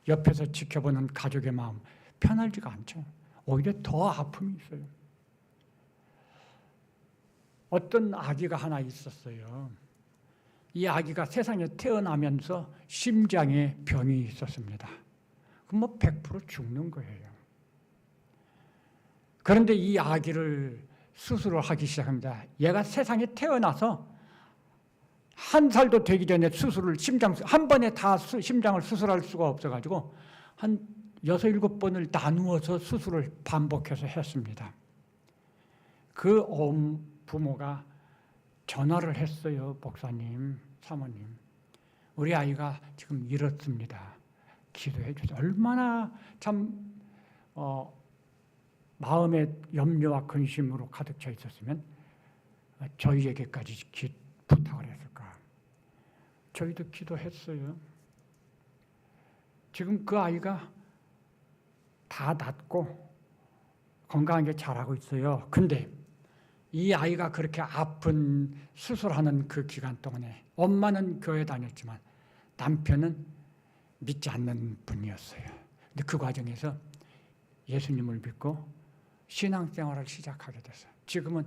옆에서 지켜보는 가족의 마음 편하지가 않죠. 오히려 더 아픔이 있어요. 어떤 아기가 하나 있었어요. 이 아기가 세상에 태어나면서 심장에 병이 있었습니다. 그럼 100% 죽는 거예요. 그런데 이 아기를 수술을 하기 시작합니다. 얘가 세상에 태어나서 한 살도 되기 전에 한 번에 다 심장을 수술할 수가 없어가지고 한 6, 7번을 나누어서 수술을 반복해서 했습니다. 그 부모가 전화를 했어요. 목사님, 사모님, 우리 아이가 지금 이렇습니다. 기도해 주세요. 얼마나 참 마음의 염려와 근심으로 가득 차 있었으면 저희에게까지 부탁을 했을까. 저희도 기도했어요. 지금 그 아이가 다 낫고 건강하게 자라고 있어요. 근데 이 아이가 그렇게 아픈 수술하는 그 기간 동안에 엄마는 교회 다녔지만 남편은 믿지 않는 분이었어요. 근데 그 과정에서 예수님을 믿고 신앙생활을 시작하게 됐어요. 지금은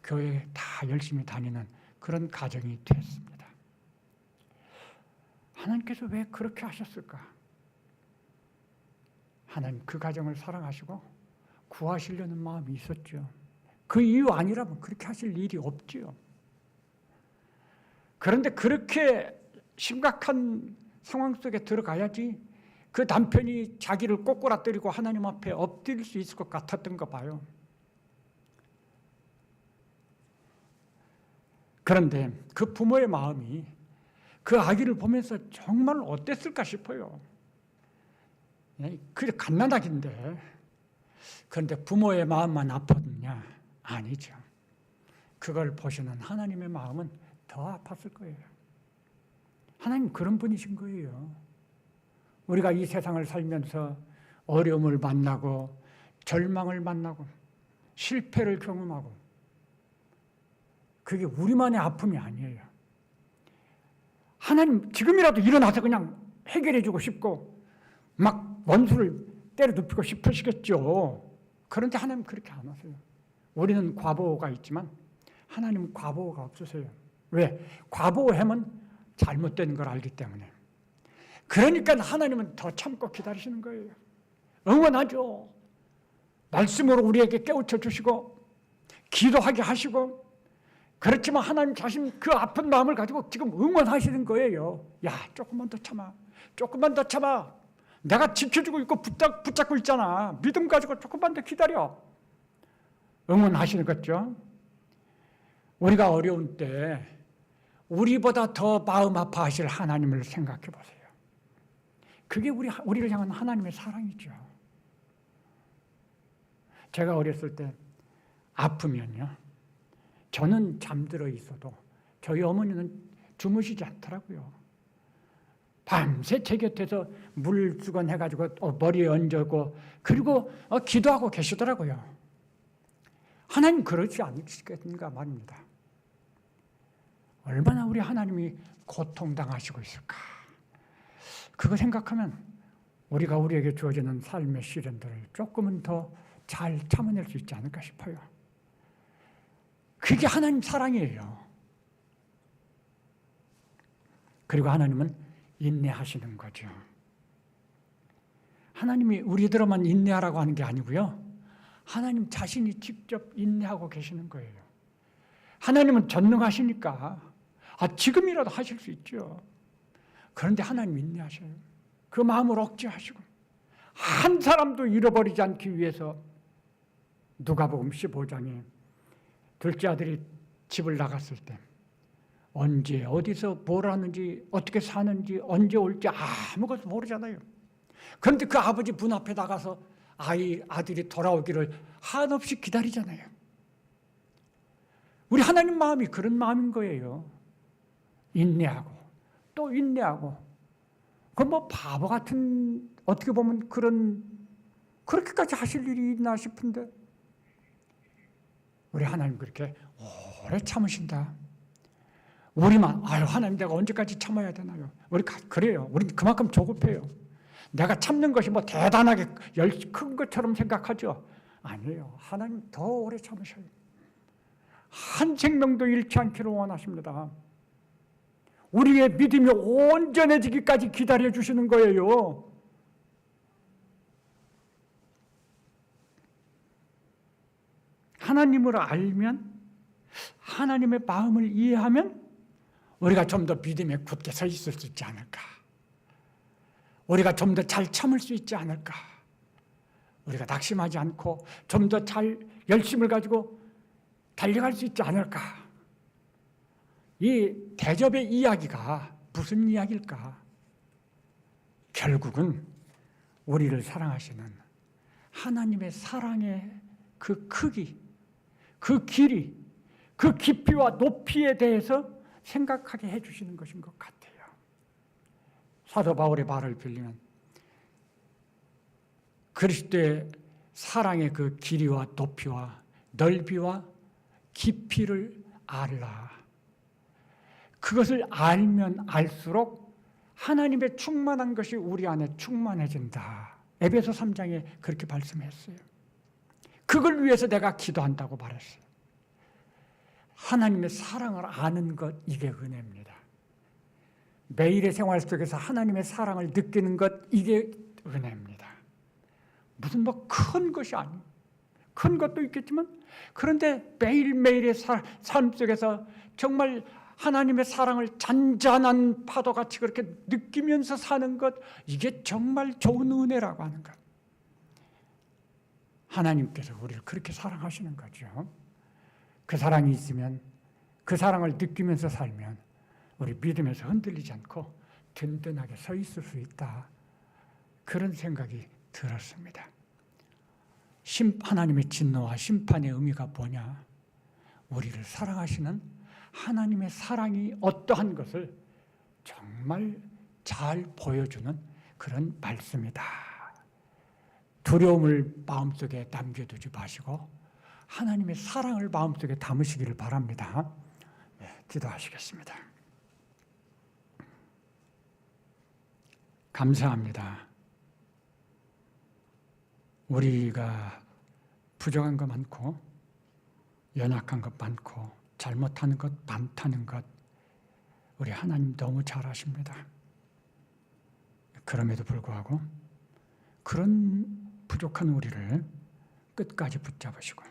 교회에 다 열심히 다니는 그런 가정이 됐습니다. 하나님께서 왜 그렇게 하셨을까? 하나님 그 가정을 사랑하시고 구하시려는 마음이 있었죠. 그 이유 아니라면 그렇게 하실 일이 없지요. 그런데 그렇게 심각한 상황 속에 들어가야지 그 남편이 자기를 꼬꾸라뜨리고 하나님 앞에 엎드릴 수 있을 것 같았던가 봐요. 그런데 그 부모의 마음이 그 아기를 보면서 정말 어땠을까 싶어요. 그게 갓난아기인데. 그런데 부모의 마음만 아팠느냐? 아니죠. 그걸 보시는 하나님의 마음은 더 아팠을 거예요. 하나님 그런 분이신 거예요. 우리가 이 세상을 살면서 어려움을 만나고 절망을 만나고 실패를 경험하고 그게 우리만의 아픔이 아니에요. 하나님 지금이라도 일어나서 그냥 해결해주고 싶고 막 원수를 때려 눕히고 싶으시겠죠. 그런데 하나님 그렇게 안 하세요. 우리는 과보호가 있지만 하나님은 과보호가 없으세요. 왜? 과보호하면 잘못된 걸 알기 때문에. 그러니까 하나님은 더 참고 기다리시는 거예요. 응원하죠. 말씀으로 우리에게 깨우쳐 주시고 기도하게 하시고, 그렇지만 하나님 자신 그 아픈 마음을 가지고 지금 응원하시는 거예요. 야, 조금만 더 참아. 조금만 더 참아. 내가 지켜주고 있고 붙잡고 있잖아. 믿음 가지고 조금만 더 기다려. 응원하시는 거죠. 우리가 어려운 때 우리보다 더 마음 아파하실 하나님을 생각해 보세요. 그게 우리를 향한 하나님의 사랑이죠. 제가 어렸을 때 아프면요, 저는 잠들어 있어도 저희 어머니는 주무시지 않더라고요. 밤새 제 곁에서 물수건 해가지고 머리에 얹고 그리고 기도하고 계시더라고요. 하나님 그러지 않으시겠는가 말입니다. 얼마나 우리 하나님이 고통당하시고 있을까. 그거 생각하면 우리가 우리에게 주어지는 삶의 시련들을 조금은 더 잘 참아낼 수 있지 않을까 싶어요. 그게 하나님 사랑이에요. 그리고 하나님은 인내하시는 거죠. 하나님이 우리들만 인내하라고 하는 게 아니고요. 하나님 자신이 직접 인내하고 계시는 거예요. 하나님은 전능하시니까 지금이라도 하실 수 있죠. 그런데 하나님 인내하셔요. 그 마음을 억제하시고 한 사람도 잃어버리지 않기 위해서 누가복음 15장에 둘째 아들이 집을 나갔을 때 언제 어디서 뭘 하는지 어떻게 사는지 언제 올지 아무것도 모르잖아요. 그런데 그 아버지 문 앞에 나가서 아들이 돌아오기를 한없이 기다리잖아요. 우리 하나님 마음이 그런 마음인 거예요. 인내하고 또 인내하고. 그 뭐 바보 같은 어떻게 보면 그렇게까지 하실 일이 있나 싶은데 우리 하나님 그렇게 오래 참으신다. 우리만 하나님 내가 언제까지 참아야 되나요? 우리 그래요. 우리는 그만큼 조급해요. 내가 참는 것이 뭐 대단하게 큰 것처럼 생각하죠. 아니에요. 하나님 더 오래 참으셔요. 한 생명도 잃지 않기를 원하십니다. 우리의 믿음이 온전해지기까지 기다려 주시는 거예요. 하나님을 알면, 하나님의 마음을 이해하면 우리가 좀 더 믿음에 굳게 서 있을 수 있지 않을까. 우리가 좀 더 잘 참을 수 있지 않을까. 우리가 낙심하지 않고 좀 더 잘 열심을 가지고 달려갈 수 있지 않을까. 이 대접의 이야기가 무슨 이야기일까? 결국은 우리를 사랑하시는 하나님의 사랑의 그 크기, 그 길이, 그 깊이와 높이에 대해서 생각하게 해주시는 것인 것 같아요. 사도 바울의 말을 빌리면 그리스도의 사랑의 그 길이와 높이와 넓이와 깊이를 알라. 그것을 알면 알수록 하나님의 충만한 것이 우리 안에 충만해진다. 에베소 3장에 그렇게 말씀했어요. 그걸 위해서 내가 기도한다고 말했어요. 하나님의 사랑을 아는 것, 이게 은혜입니다. 매일의 생활 속에서 하나님의 사랑을 느끼는 것, 이게 은혜입니다. 무슨 뭐 큰 것이 아니에요. 큰 것도 있겠지만, 그런데 매일매일의 삶 속에서 정말 하나님의 사랑을 잔잔한 파도같이 그렇게 느끼면서 사는 것, 이게 정말 좋은 은혜라고 하는 것. 하나님께서 우리를 그렇게 사랑하시는 거죠. 그 사랑이 있으면, 그 사랑을 느끼면서 살면 우리 믿음에서 흔들리지 않고 든든하게 서 있을 수 있다. 그런 생각이 들었습니다. 하나님의 진노와 심판의 의미가 뭐냐? 우리를 사랑하시는 하나님의 사랑이 어떠한 것을 정말 잘 보여주는 그런 말씀이다. 두려움을 마음속에 남겨두지 마시고 하나님의 사랑을 마음속에 담으시기를 바랍니다. 기도하시겠습니다. 감사합니다. 우리가 부족한 것 많고 연약한 것 많고 잘못하는 것 많다는 것 우리 하나님 너무 잘 아십니다. 그럼에도 불구하고 그런 부족한 우리를 끝까지 붙잡으시고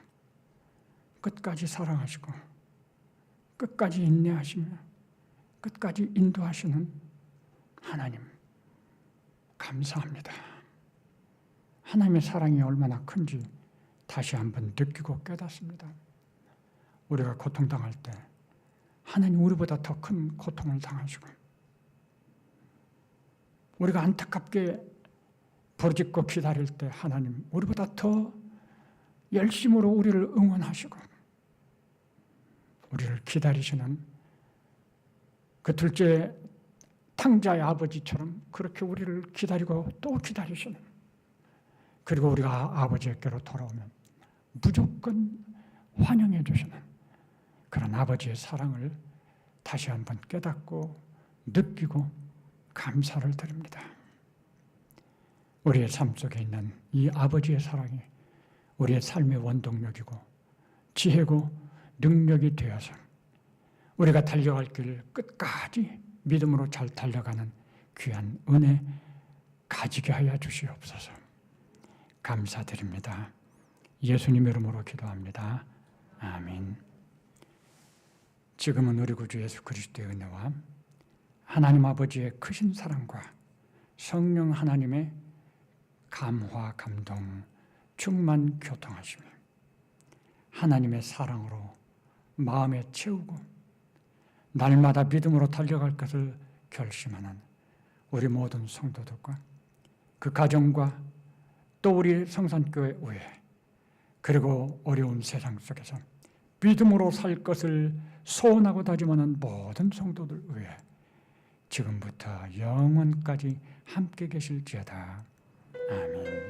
끝까지 사랑하시고 끝까지 인내하시며 끝까지 인도하시는 하나님 감사합니다. 하나님의 사랑이 얼마나 큰지 다시 한번 느끼고 깨닫습니다. 우리가 고통당할 때 하나님 우리보다 더 큰 고통을 당하시고 우리가 안타깝게 부르짖고 기다릴 때 하나님 우리보다 더 열심으로 우리를 응원하시고 우리를 기다리시는 그 둘째 탕자의 아버지처럼 그렇게 우리를 기다리고 또 기다리시는, 그리고 우리가 아버지에게로 돌아오면 무조건 환영해 주시는 그런 아버지의 사랑을 다시 한번 깨닫고 느끼고 감사를 드립니다. 우리의 삶 속에 있는 이 아버지의 사랑이 우리의 삶의 원동력이고 지혜고 능력이 되어서 우리가 달려갈 길 끝까지 믿음으로 잘 달려가는 귀한 은혜 가지게 하여 주시옵소서. 감사드립니다. 예수님 이름으로 기도합니다. 아멘. 지금은 우리 구주 예수 그리스도의 은혜와 하나님 아버지의 크신 사랑과 성령 하나님의 감화, 감동, 충만 교통하시며 하나님의 사랑으로 마음에 채우고 날마다 믿음으로 달려갈 것을 결심하는 우리 모든 성도들과 그 가정과 또 우리 성산교회 의회 그리고 어려운 세상 속에서 믿음으로 살 것을 소원하고 다짐하는 모든 성도들 의회 지금부터 영원까지 함께 계실지어다. 아멘.